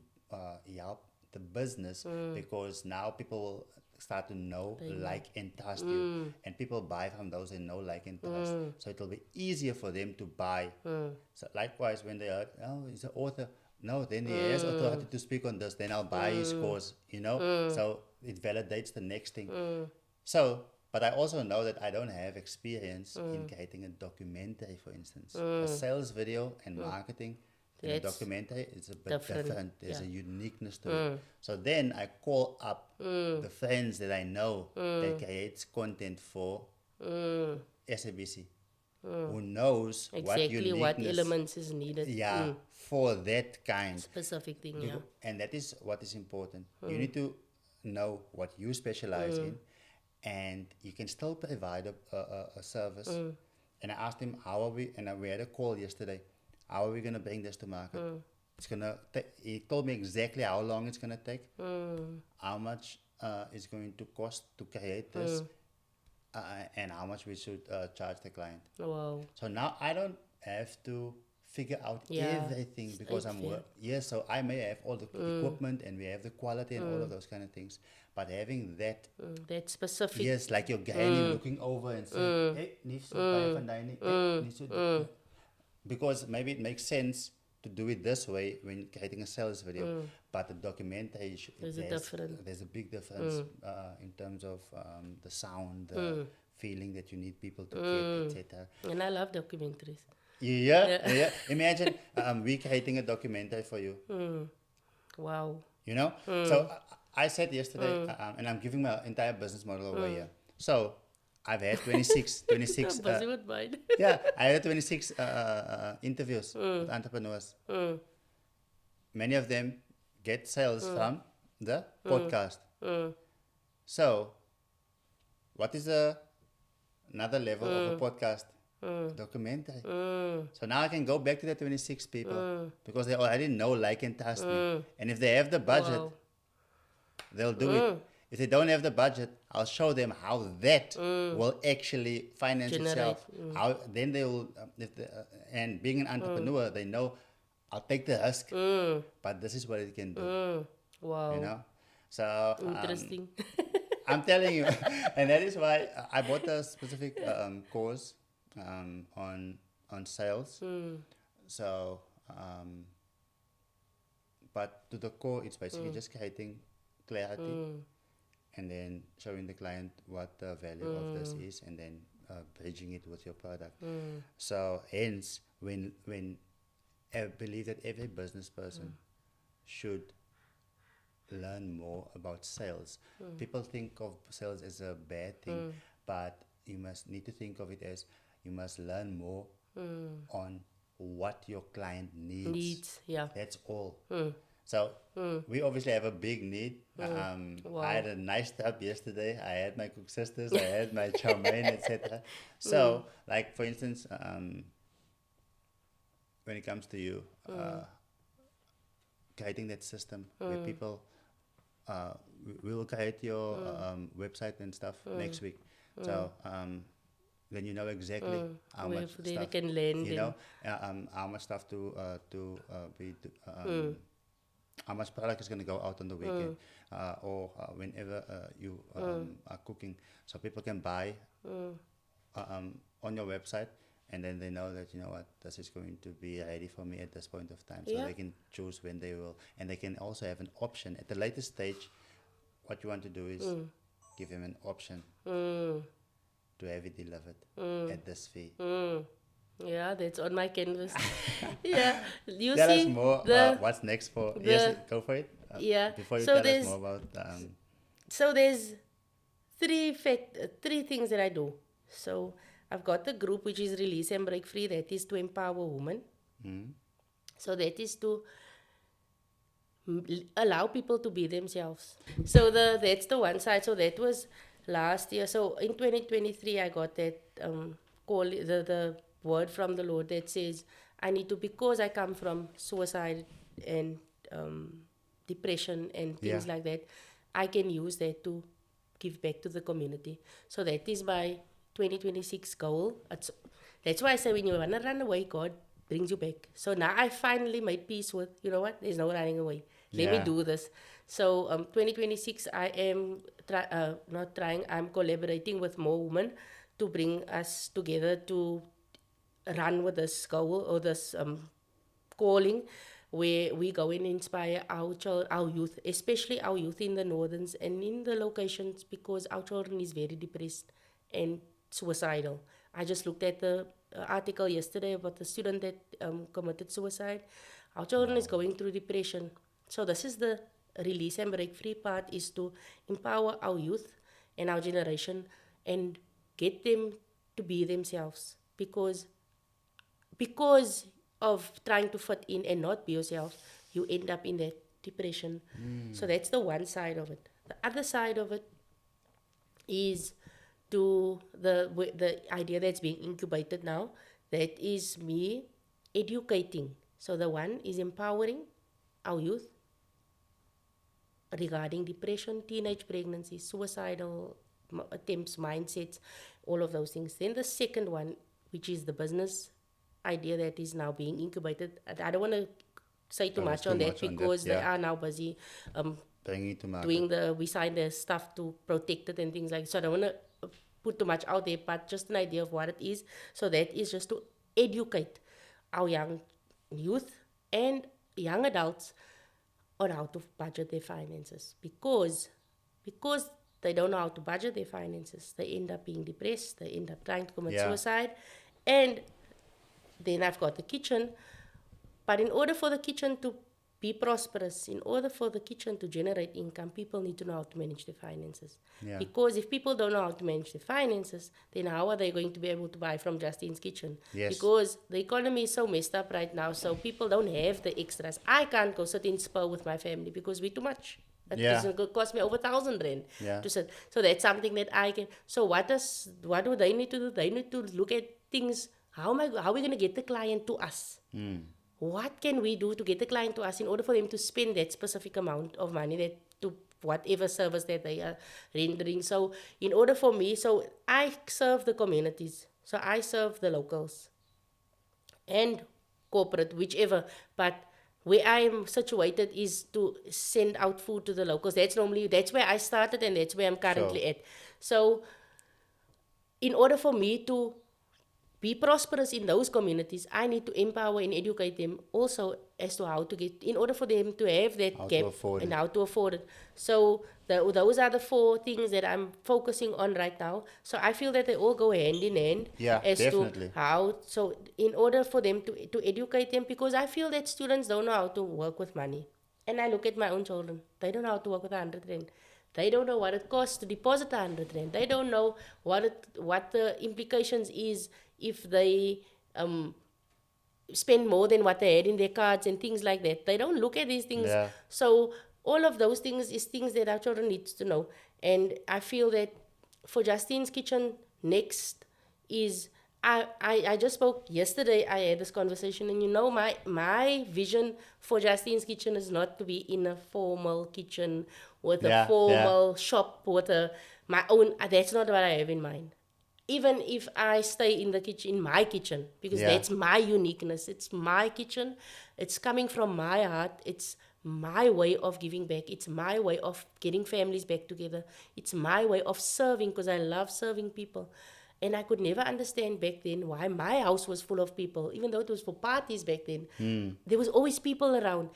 help the business because now people will start to know, like, and trust you, and people buy from those they know, like, and trust. So it'll be easier for them to buy. So likewise, when they heard, oh, he's an author. No, then he has authority to speak on this. Then I'll buy his course. So it validates the next thing. So, but I also know that I don't have experience in creating a documentary, for instance. A sales video and marketing in a documentary is a bit different. There's a uniqueness to it. So then I call up the friends that I know that creates content for SABC, who knows Exactly what elements is needed. for that kind Specific thing, and that is what is important. You need to know what you specialize in, and you can still provide a service. And I asked him, how are we, and we had a call yesterday, how are we going to bring this to market? It's gonna he told me exactly how long it's going to take, how much it's going to cost to create this, and how much we should charge the client. Wow. So now I don't have to figure out everything because so I may have all the equipment and we have the quality and all of those kind of things, but having that that specific. Yes, like your granny looking over and saying, hey, needs to buy van Dyne, hey, needs to do because maybe it makes sense to do it this way when creating a sales video, but the documentary there's a big difference in terms of the sound, the feeling that you need people to get, etc. And I love documentaries. Yeah. Imagine we creating a documentary for you. Wow. So I said yesterday, and I'm giving my entire business model away here. So I've had 26 busy with mine. I had 26 interviews with entrepreneurs. Many of them get sales from the podcast. So what is another level of a podcast? Documentary. So now I can go back to the 26 people because they already know, like, and trust me. And if they have the budget, they'll do it. If they don't have the budget, I'll show them how that will actually finance itself. How then they will, and being an entrepreneur, they know I'll take the risk, but this is what it can do. Wow. So Interesting. I'm telling you, and that is why I bought a specific course on sales. So, but to the core, it's basically just creating clarity and then showing the client what the value of this is, and then bridging it with your product. So, hence, when I believe that every business person should learn more about sales. People think of sales as a bad thing, but you must need to think of it as you must learn more on what your client needs. That's all. So we obviously have a big need. I had a nice job yesterday. I had my cook sisters, I had my chow mein, etc. So, like, for instance, when it comes to you, creating that system where people, we will create your website and stuff next week. So then you know exactly how much stuff they can land how much stuff to be how much product is going to go out on the weekend or whenever you are cooking, so people can buy on your website, and then they know that, you know what, this is going to be ready for me at this point of time, so they can choose when they will, and they can also have an option at the later stage. What you want to do is give them an option to have it delivered at this fee. Yeah, that's on my canvas. You Tell see us more what's next for yes, go for it. Before you tell us more about so there's three things that I do. So I've got the group which is Release and Break Free, that is to empower women. So that is to allow people to be themselves. So that's the one side. So that was last year. So in 2023, I got that call, the word from the Lord that says I need to, because I come from suicide and depression and things Yeah. like that, I can use that to give back to the community. So that is my 2026 goal. That's why I say when you want to run away, God brings you back. So now I finally made peace with, you know what, there's no running away. Let me Yeah. do this. So 2026, I am not trying, I'm collaborating with more women to bring us together to run with this goal or this calling, where we go and inspire our youth, especially our youth in the northerns and in the locations, because our children is very depressed and suicidal. I just looked at the article yesterday about the student that committed suicide. Our children is going through depression. So this is the release and break free part, is to empower our youth and our generation and get them to be themselves, because of trying to fit in and not be yourself, you end up in that depression. So that's the one side of it. The other side of it is to the idea that's being incubated now. That is me educating. So the one is empowering our youth regarding depression, teenage pregnancy, suicidal attempts, mindsets, all of those things. Then the second one, which is the business idea that is now being incubated. I don't want to say too Oh, there's much too on that much on that, because they yeah. are now busy Bringing it to market. we signed the stuff to protect it and things like that. So I don't want to put too much out there, but just an idea of what it is. So that is just to educate our young youth and young adults on how to budget their finances, because they don't know how to budget their finances, they end up being depressed, they end up trying to commit Yeah. suicide. And then I've got the kitchen, but in order for the kitchen to be prosperous, in order for the kitchen to generate income, people need to know how to manage their finances. Yeah. Because if people don't know how to manage their finances, then how are they going to be able to buy from Justine's Kitchen? Yes. Because the economy is so messed up right now, so people don't have the extras. I can't go sit in Spur with my family because we're too much. Yeah. It's going to cost me over 1,000 rand Yeah. to sit. So that's something that I can. So what do they need to do? They need to look at things. How are we going to get the client to us? What can we do to get the client to us in order for them to spend that specific amount of money that to whatever service that they are rendering? So in order for me, so I serve the communities. So I serve the locals and corporate, whichever. But where I am situated is to send out food to the locals. That's where I started and that's where I'm currently Sure. at. So in order for me to be prosperous in those communities, I need to empower and educate them also as to how to get, in order for them to have that How to gap afford and it. how to afford it. So those are the 4 things that I'm focusing on right now. So I feel that they all go hand in hand Yeah, as definitely. to how, so in order for them to educate them, because I feel that students don't know how to work with money. And I look at my own children, they don't know how to work with 100 rand. They don't know what it costs to deposit 100 rand. They don't know what the implications is if they spend more than what they had in their cards and things like that. They don't look at these things. Yeah. So all of those things is things that our children needs to know. And I feel that for Justine's Kitchen, next is I just spoke yesterday. I had this conversation, and my vision for Justine's Kitchen is not to be in a formal kitchen with Yeah, a formal shop with my own. That's not what I have in mind. Even if I stay in the kitchen, in my kitchen, because Yeah. that's my uniqueness. It's my kitchen. It's coming from my heart. It's my way of giving back. It's my way of getting families back together. It's my way of serving, because I love serving people. And I could never understand back then why my house was full of people, even though it was for parties back then. There was always people around.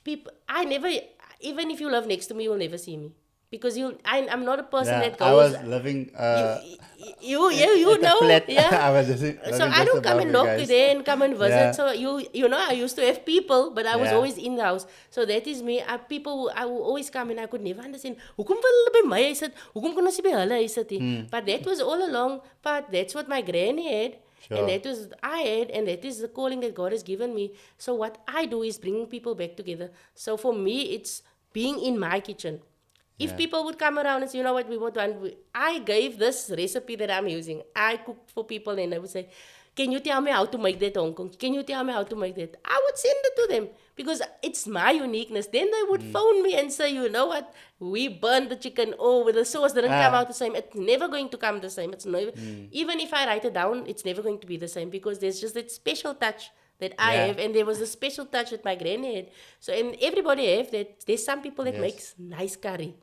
Even if you live next to me, you'll never see me. Because I'm not a person Yeah, that I goes. was living You at the know, flat. yeah. I was just living So I just don't come above and you knock guys. there and come and visit. Yeah. So I used to have people, but I was Yeah. always in the house. So that is me. I will always come, and I could never understand. Hoekom wil hulle by my huis sit? Hoekom kon ons nie by hulle huis sit nie? But that was all along. But that's what my granny had. And Sure. that was I had, and that is the calling that God has given me. So what I do is bringing people back together. So for me, it's being in my kitchen. If Yeah. people would come around and say, you know what, we want one, I gave this recipe that I'm using. I cooked for people, and I would say, can you tell me how to make that Hong Kong? Can you tell me how to make that? I would send it to them because it's my uniqueness. Then they would phone me and say, you know what, we burned the chicken. Oh, the sauce didn't come Ah. out the same. It's never going to come the same. It's never, even if I write it down, it's never going to be the same because there's just that special touch that I Yeah. have, and there was a special touch that my granny had. So, and everybody have that. There's some people that Yes. makes nice curry.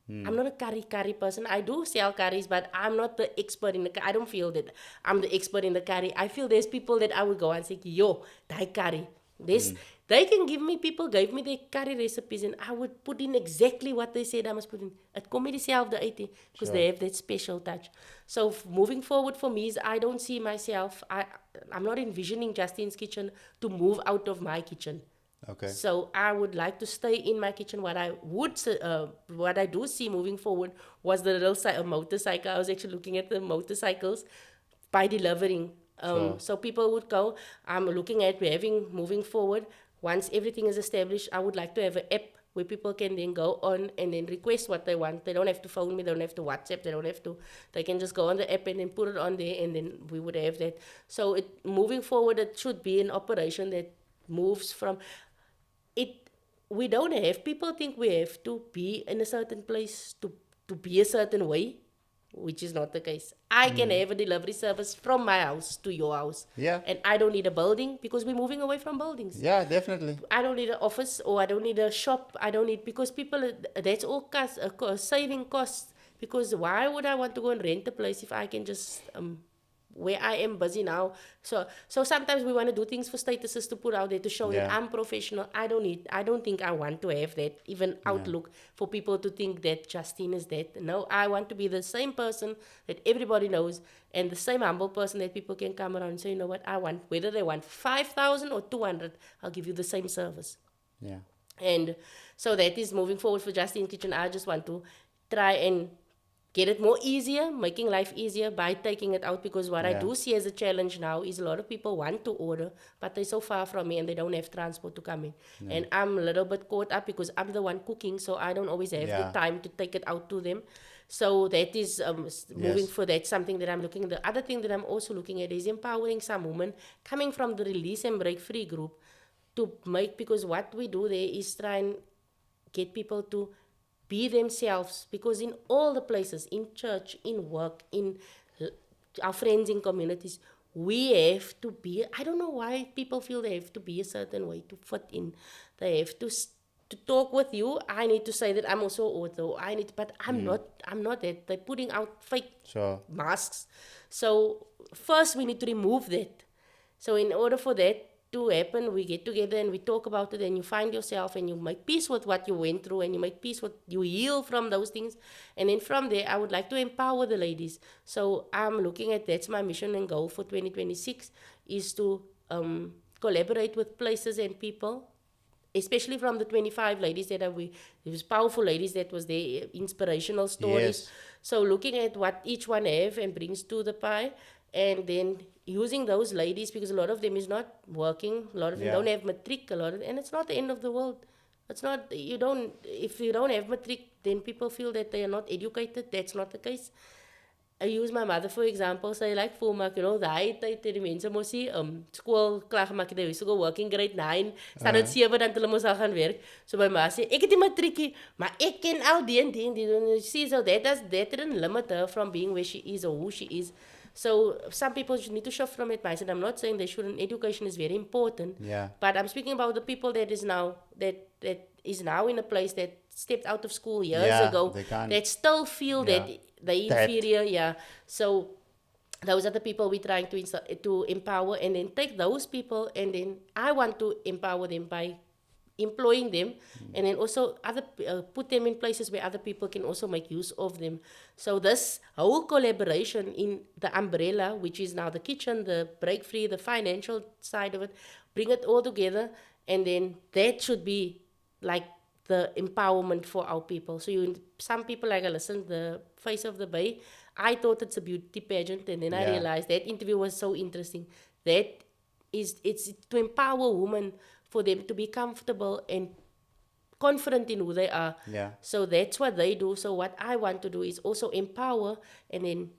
I'm not a curry person. I do sell curries, but I'm not the expert in the curry. I don't feel that I'm the expert in the curry. I feel there's people that I would go and say, yo, that curry. This they can give me, people gave me their curry recipes and I would put in exactly what they said I must put in. It kom met dieselfde uit because Sure. they have that special touch. So moving forward for me is I don't see myself, I'm not envisioning Justine's kitchen to move out of my kitchen. Okay. So I would like to stay in my kitchen. What I do see moving forward was the little motorcycle. I was actually looking at the motorcycles by delivering. Sure. So people would go. I'm looking at having moving forward. Once everything is established, I would like to have an app where people can then go on and then request what they want. They don't have to phone me. They don't have to WhatsApp. They don't have to. They can just go on the app and then put it on there, and then we would have that. So moving forward, it should be an operation that moves from it. We don't have, people think we have to be in a certain place to be a certain way, which is not the case. I can have a delivery service from my house to your house, Yeah. and I don't need a building because we're moving away from buildings. Yeah, definitely. I don't need an office, or I don't need a shop. I don't need, because people, that's all cost, saving costs. Because why would I want to go and rent a place if I can just where I am busy now? So sometimes we want to do things for statuses to put out there to show that Yeah. I'm professional. I don't think I want to have that even outlook for people to think that Justine is that. No, I want to be the same person that everybody knows, and the same humble person that people can come around and say, you know what, I want, whether they want 5,000 or 200, I'll give you the same service. Yeah. And so that is moving forward for Justine Kitchen. I just want to try and get it more easier, making life easier by taking it out, because what I Yeah. do see as a challenge now is a lot of people want to order, but they're so far from me and they don't have transport to come in. And I'm a little bit caught up because I'm the one cooking, so I don't always have the Yeah. time to take it out to them. So that is moving Yes. for that, something that I'm looking. The other thing that I'm also looking at is empowering some women coming from the Release and Break Free group to make, because what we do there is try and get people to be themselves, because in all the places, in church, in work, in our friends in communities, we have to be, I don't know why people feel they have to be a certain way to fit in. They have to talk with you. I need to say that I'm also author. But I'm not that. They're putting out fake Sure. masks. So first we need to remove that. So in order for that to happen, we get together and we talk about it, and you find yourself and you make peace with what you went through, and you make peace with, you heal from those things. And then from there, I would like to empower the ladies. So I'm looking at, that's my mission and goal for 2026, is to collaborate with places and people, especially from the 25 ladies that are, it was powerful ladies that was their inspirational stories. Yes. So looking at what each one have and brings to the pie, and then using those ladies, because a lot of them is not working, a lot of them Yeah. don't have matric, and it's not the end of the world. It's not, if you don't have matric, then people feel that they are not educated. That's not the case. I use my mother for example. Sy like volmaak, daai tyd het die mense mos nie skool klaar gemaak het. They used to go work in grade 9, staan in 7 dan hulle mos al gaan werk. So my ma sê, ek het die matriekie, maar ek ken al die en die en die. You see, so that didn't limit her from being where she is or who she is. So some people need to shift from it mindset. I'm not saying they shouldn't. Education is very important. Yeah. But I'm speaking about the people that is now in a place that stepped out of school years Yeah, ago, they can't- that still feel Yeah. that they That. inferior. Yeah. So those are the people we're trying to empower, and then take those people, and then I want to empower them by employing them, and then also put them in places where other people can also make use of them. So this whole collaboration in the umbrella, which is now the kitchen, the break free, the financial side of it, bring it all together, and then that should be like the empowerment for our people. So some people, like I listened, the Face of the Bay, I thought it's a beauty pageant, and then I Yeah. realized that interview was so interesting. That it's to empower women for them to be comfortable and confident in who they are. Yeah. So that's what they do. So what I want to do is also empower and then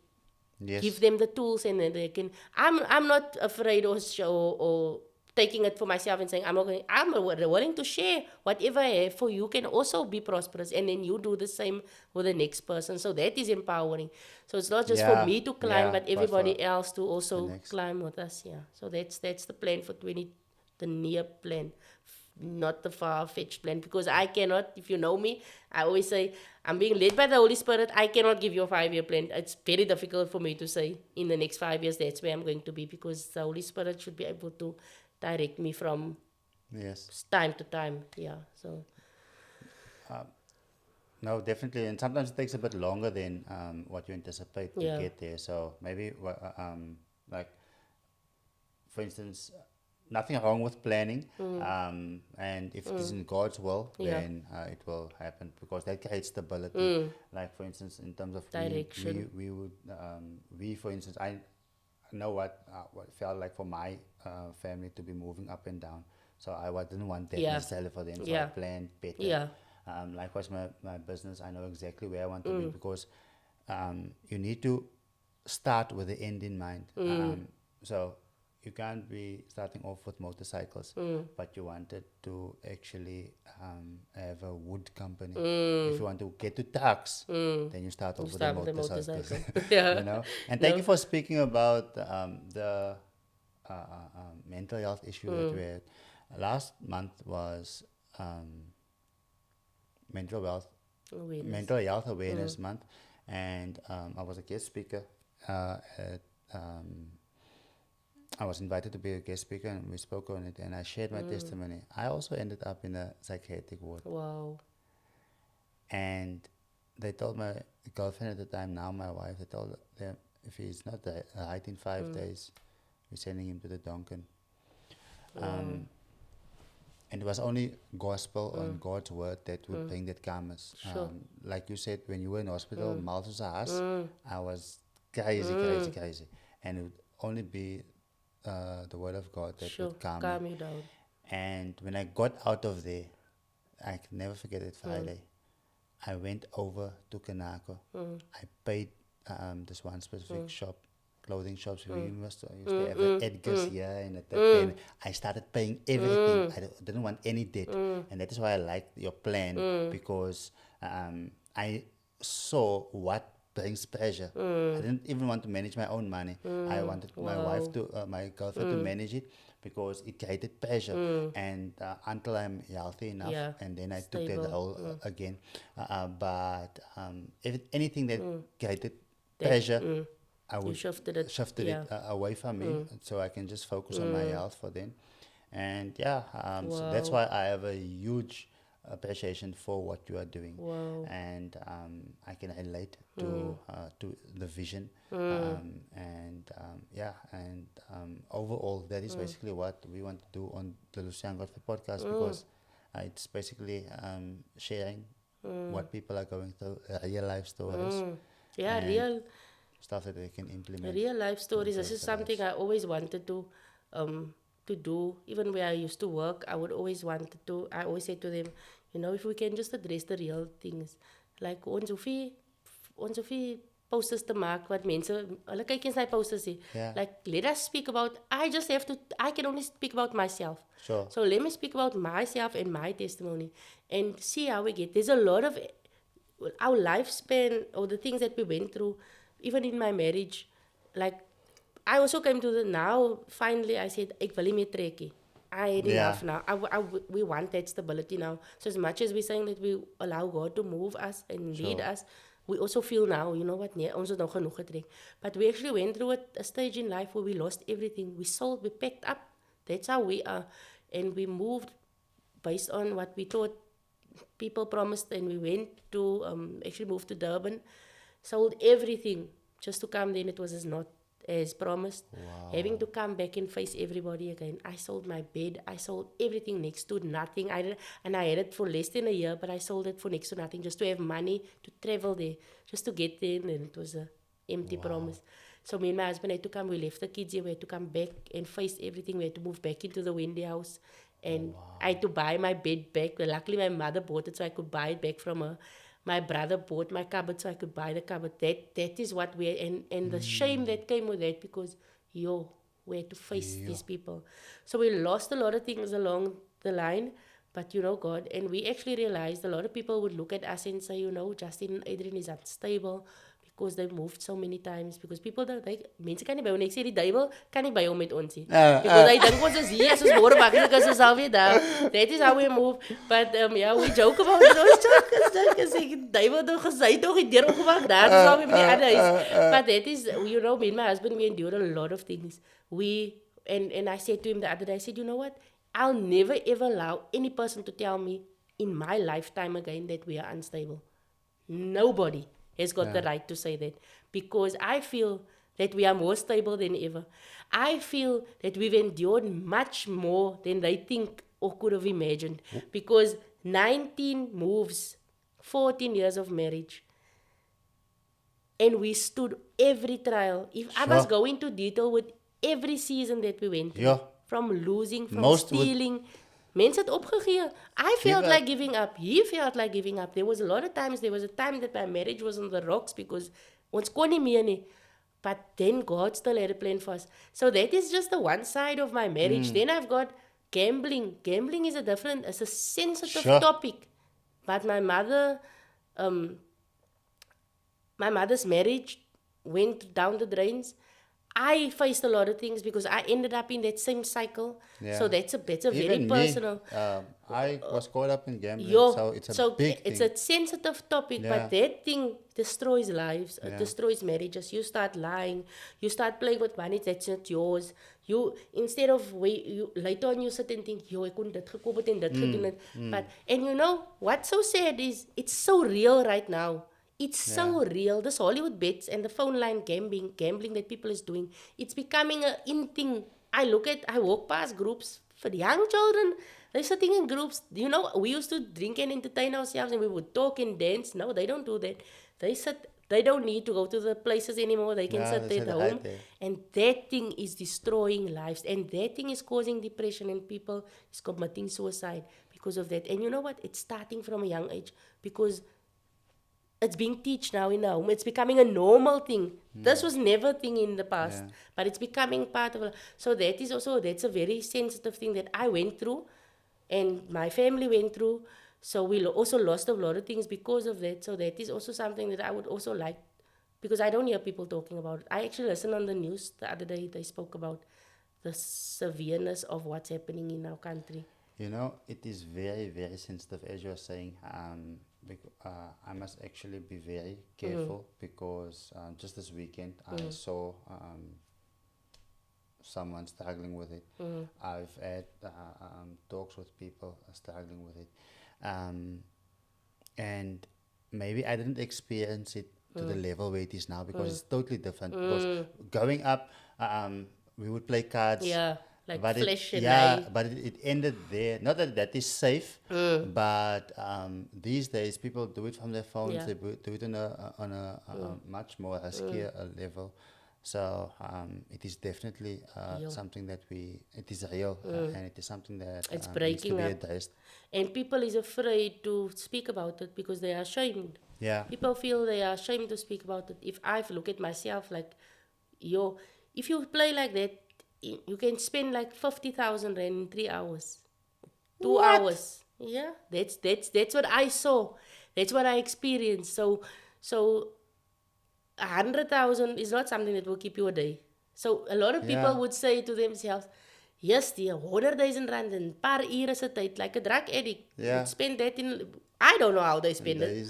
give Yes. them the tools, and then they can. I'm not afraid or taking it for myself and saying I'm not going. I'm willing to share whatever I have for you can also be prosperous, and then you do the same with the next person. So that is empowering. So it's not just for Yeah. me to climb, Yeah. but But for everybody else to the also next. climb with us. Yeah. So that's the plan for 20, the near plan, not the far-fetched plan, because I cannot. If you know me, I always say I'm being led by the Holy Spirit. I cannot give you a 5-year plan. It's very difficult for me to say in the next 5 years that's where I'm going to be, because the Holy Spirit should be able to direct me from Yes. time to time. Yeah. So No, definitely, and sometimes it takes a bit longer than what you anticipate to yeah. get there. So maybe, like for instance, nothing wrong with planning, and if it is in God's will, Yeah. then it will happen because that creates stability. Like for instance, in terms of Direction. we would we for instance, I know what it felt like for my family to be moving up and down. So didn't want that Yeah. necessarily for them. So I Yeah. planned better. Yeah. Likewise, my business, I know exactly where I want to be because you need to start with the end in mind. So you can't be starting off with motorcycles, but you wanted to actually have a wood company. If you want to get to trucks, then you start off with a Start with the motorcycles. motorcycle. Yeah. You know. And thank No. you for speaking about the mental health issue that we had. Last month was mental health Awareness. Mental Health Awareness Month, and I was a guest speaker. At, I was invited to be a guest speaker, and we spoke on it, and I shared my testimony. I also ended up in a psychiatric ward, Wow. and they told my girlfriend at the time, now my wife, they told them if he's not right in 5 days, we're sending him to the Donkin. And it was only gospel and God's word that would bring that calmness. Sure. Like you said, when you were in hospital, mouth was a hush, I was crazy. And it would only be the word of God that Sure. would calm me. Calm you down. And when I got out of there, I can never forget it Friday. I went over to Kanako. I paid this one specific shop, clothing shops. We used to have an Edgar's here and and I started paying everything. I didn't want any debt. And that is why I liked your plan because I saw what brings pressure. I didn't even want to manage my own money. I wanted my wife to, my girlfriend to manage it because it created pressure. And until I'm healthy enough, Yeah. and then I took Stable. that role again. But if anything that created That- pressure, I You would shifted it. shifted Yeah. it away from me so I can just focus on my health for them. And yeah, so that's Wow. why I have a huge appreciation for what you are doing. Wow. And I can relate to the vision. Overall, that is basically what we want to do on the Luciaan Godfrey Podcast because it's basically sharing what people are going through, real life stories, Yeah, and real stuff that they can implement. real life stories. This into is their something lives. I always wanted to do. Even where I used to work, I would always wanted to. I always say to them, if we can just address the real things, like ons hoef nie posters te maak wat mense hulle kyk eens na die posters sê. Yeah. Like let us speak about. I can only speak about myself. Sure. So let me speak about myself and my testimony and see how we get. There's a lot of our lifespan or the things that we went through, even in my marriage. Like, I also came to now, finally, I said, ek wil nie meer trek nie. I had enough now. We want that stability now. So as much as we're saying that we allow God to move us and lead us, we also feel now, you know what, nee, ons het nou genoeg getrek. But we actually went through a stage in life where we lost everything. We sold, we packed up. That's how we are. And we moved based on what we thought people promised, and we went to, actually moved to Durban, sold everything just to come. Then it was just not as promised. Having to come back and face everybody again. I sold my bed. I sold everything next to nothing. I had it for less than a year, but I sold it for next to nothing just to have money to travel there, just to get there, and it was a empty promise. So me and my husband had to come. We left the kids here. We had to come back and face everything. We had to move back into the Wendy house. And I had to buy my bed back. Well, luckily, my mother bought it, so I could buy it back from her. My brother bought my cupboard, so I could buy the cupboard. That is what we... And the shame that came with that, because, we had to face these people. So we lost a lot of things along the line. But, God, and we actually realized a lot of people would look at us and say, Justine and Adrian is unstable, because they moved so many times. Because people don't, mense kan nie by ons, ek sê die duivel kan nie by hom met ons nie. Because I dink ons is hier, as ons môre maklik as ons alweer daar. That is how we move. But we joke about it. Ons joke, as ek duivel toch gesê, toch die deur opgemaak, daar is alweer by die ander huis. But that is, me and my husband, we endured a lot of things. And I said to him the other day, I said, you know what? I'll never ever allow any person to tell me in my lifetime again that we are unstable. Nobody has got the right to say that, because I feel that we are more stable than ever. I feel that we've endured much more than they think or could have imagined, because 19 moves, 14 years of marriage, and we stood every trial. If I must go into detail with every season that we went through, from losing, from stealing, mense het opgegee. I felt like giving up. He felt like giving up. There was a time that my marriage was on the rocks, because ons kon nie meer nie. But then God still had a plan for us. So that is just the one side of my marriage. Then I've got gambling. Gambling is it's a sensitive topic. But my mother's marriage went down the drains. I faced a lot of things because I ended up in that same cycle. Yeah. So that's a very personal. I was caught up in gambling, so it's a big thing. It's a sensitive topic, but that thing destroys lives, it destroys marriages. You start lying, you start playing with money that's not yours. Instead of later on you sit and think, ek kon dit gekoop het en dit gedoen het. But, and what's so sad is, it's so real right now. It's so real. This Hollywood bets and the phone line gambling that people is doing, it's becoming a in thing. I walk past groups for young children. They're sitting in groups. We used to drink and entertain ourselves and we would talk and dance. No, they don't do that. They don't need to go to the places anymore. They can sit at home. And that thing is destroying lives. And that thing is causing depression, and people is committing suicide because of that. And you know what? It's starting from a young age, because it's being taught now in the home. It's becoming a normal thing. This was never a thing in the past, but it's becoming part of it. So that's a very sensitive thing that I went through and my family went through. So we also lost a lot of things because of that. So that is also something that I would also like, because I don't hear people talking about it. I actually listened on the news the other day. They spoke about the severeness of what's happening in our country. It is very, very sensitive, as you're saying. I must actually be very careful, because just this weekend I saw someone struggling with it. I've had talks with people struggling with it. And maybe I didn't experience it to the level where it is now, because it's totally different. Because growing up, we would play cards. Yeah. Like but flesh but it ended there. Not that is safe, but these days people do it from their phones. They do it on a much more riskier level. So it is definitely something that it is real, and it is something that it's breaking needs to be addressed. And people is afraid to speak about it because they are ashamed. Yeah. People feel they are ashamed to speak about it. If I look at myself, like, if you play like that, you can spend like 50,000 rand in 3 hours, 2 hours. Yeah, that's what I saw. That's what I experienced. So 100,000 is not something that will keep you a day. So a lot of people would say to themselves, yes, die 100,000 rand in paar ure se tyd, like a drug addict. Would spend that in, I don't know how they spend it.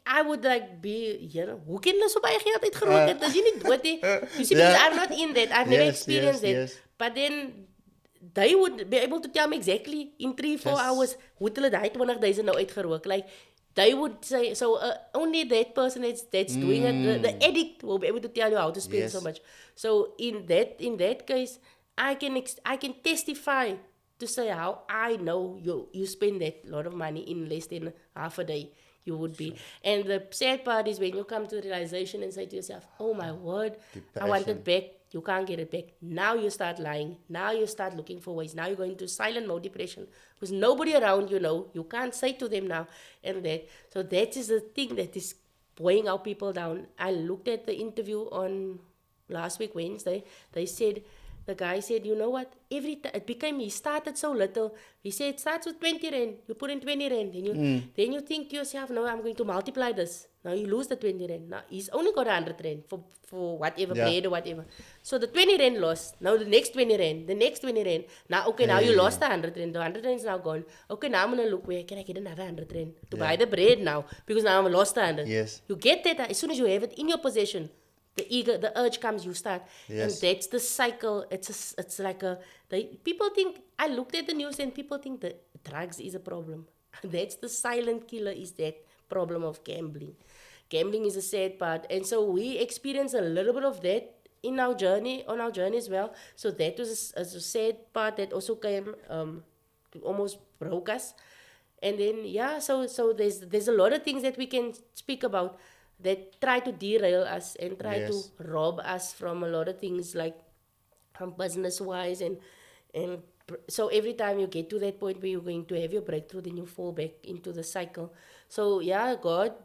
I would be, hoe kan hulle so baie geld uitgerook het? As jy nie dood nie. You see, because I'm not in that. I've never experienced that. Yes. But then, they would be able to tell me exactly in 3-4 hours, hoe het hulle die 20,000 nou uitgerook. Like, they would say, so only that person that's doing it, the addict will be able to tell you how to spend so Yes. much. So in that case, I can testify to say how I know you spend that lot of money in less than half a day. You would be. And the sad part is when you come to the realization and say to yourself, oh my word, I want it Depression. back. You can't get it back. Now you start lying. Now you start looking for ways. Now you're going to silent mode depression because nobody around you know. You can't say to them now and that. So that is the thing that is weighing our people down. I looked at the interview on last week, Wednesday. They said, the guy said, you know what? Every time it became, he started so little. He said it starts with 20 rand. You put in 20 rand. Then you think to yourself, no, I'm going to multiply this. Now you lose the 20 rand. Now he's only got 100 rand for whatever Yeah. bread or whatever. So the 20 rand lost. Now the next 20 rand. The next 20 rand. Now, okay, now you Hey. lost the 100 rand. The 100 rand is now gone. Okay, now I'm going to look where can I get another 100 rand to buy the bread now because now I've lost the 100. Yes. You get that as soon as you have it in your possession. The urge comes, you start, Yes. and that's the cycle. It's like people think. I looked at the news and people think that drugs is a problem. That's the silent killer. Is that problem of gambling? Gambling is a sad part, and so we experience a little bit of that in our journey, on our journey as well. So that was a sad part that also came to almost broke us. And then so there's a lot of things that we can speak about that try to derail us and try Yes. to rob us from a lot of things like business wise and so every time you get to that point where you're going to have your breakthrough, then you fall back into the cycle. So God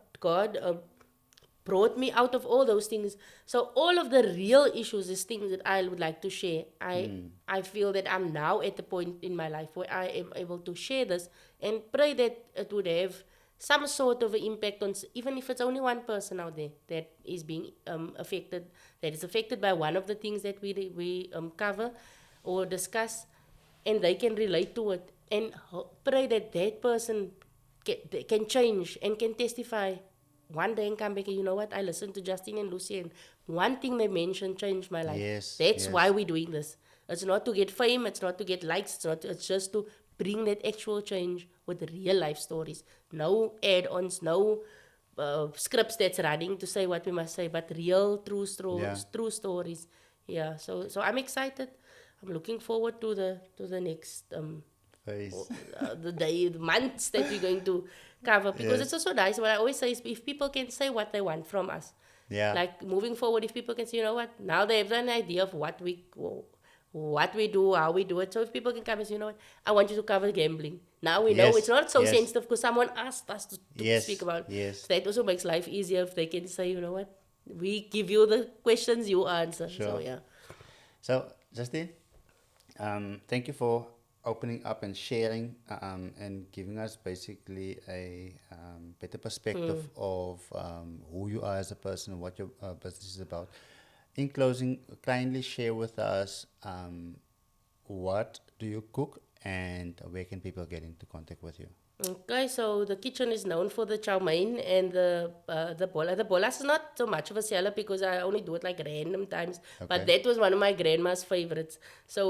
brought me out of all those things. So all of the real issues is things that I would like to share. I feel that I'm now at the point in my life where I am able to share this and pray that it would have some sort of an impact on, even if it's only one person out there that is being affected, that is affected by one of the things that we cover or discuss, and they can relate to it, and pray that that person can change and can testify one day and come back and you know what, I listened to Justine and Luciaan. One thing they mentioned changed my life. Yes, That's yes. why we're doing this. It's not to get fame, it's not to get likes, it's just to bring that actual change with real life stories. No add-ons, no scripts that's running to say what we must say, but real true Yeah. true stories. Yeah, so I'm excited. I'm looking forward to the next Face. the months that we're going to cover, because Yes. it's also nice. What I always say is if people can say what they want from us, Yeah. like moving forward, if people can say, you know what, now they have an idea of what we do, how we do it. So if people can come and say, you know what, I want you to cover gambling. Now we know Yes, it's not so yes. sensitive because someone asked us to Yes, speak about it. yes. So that also makes life easier if they can say, you know what, we give you the questions, you answer. So Sure. yeah. So, Justine, thank you for opening up and sharing and giving us basically a better perspective of who you are as a person and what your business is about. In closing, kindly share with us what do you cook and where can people get into contact with you? Okay, so the kitchen is known for the chow mein and the bola. The bolas is not so much of a seller because I only do it like random times. But Okay. that was one of my grandma's favorites. So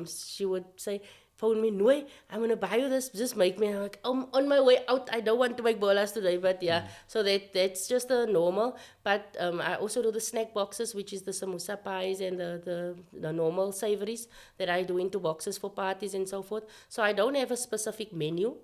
she would say, "Phone me, Noy, I'm gonna buy you this. Just make me." I'm like, on my way out, I don't want to make bolas today, but yeah. So that's just a normal. But I also do the snack boxes, which is the samosa pies and the normal savories that I do into boxes for parties and so forth. So I don't have a specific menu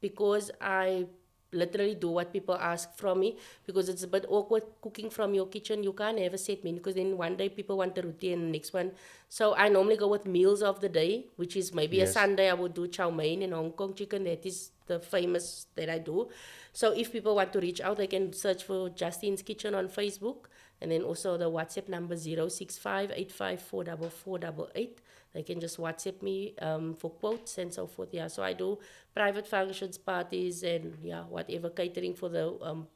because I literally do what people ask from me, because it's a bit awkward cooking from your kitchen. You can't have a set menu because then one day people want the roti and the next one. So I normally go with meals of the day, which is maybe a Yes. Sunday I would do chow mein and Hong Kong chicken. That is the famous that I do. So if people want to reach out, they can search for Justine's Kitchen on Facebook, and then also the WhatsApp number 065-854-4488. They can just WhatsApp me for quotes and so forth. Yeah, so I do private functions, parties, and yeah, whatever catering for the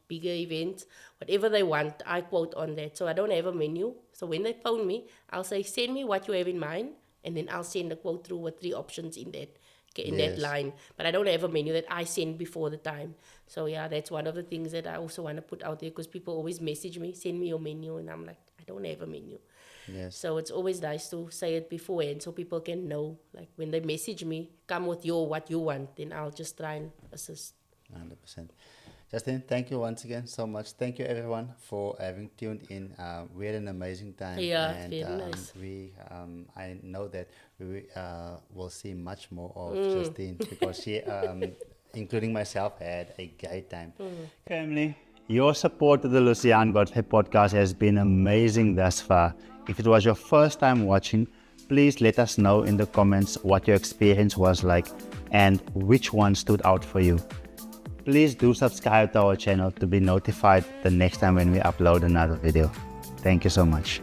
bigger events, whatever they want, I quote on that. So I don't have a menu. So when they phone me, I'll say, send me what you have in mind, and then I'll send a quote through with 3 options in that Yes. line. But I don't have a menu that I send before the time. So yeah, that's one of the things that I also want to put out there, because people always message me, send me your menu, and I'm like, I don't have a menu. Yes. So it's always nice to say it beforehand so people can know. Like when they message me, come with what you want, then I'll just try and assist. 100%. Justine, thank you once again so much. Thank you everyone for having tuned in. We had an amazing time, Yeah, and very nice. I know that we will see much more of Justine because she, including myself, had a great time. Family, your support to the Luciaan Godfrey podcast has been amazing thus far. If it was your first time watching, please let us know in the comments what your experience was like and which one stood out for you. Please do subscribe to our channel to be notified the next time when we upload another video. Thank you so much.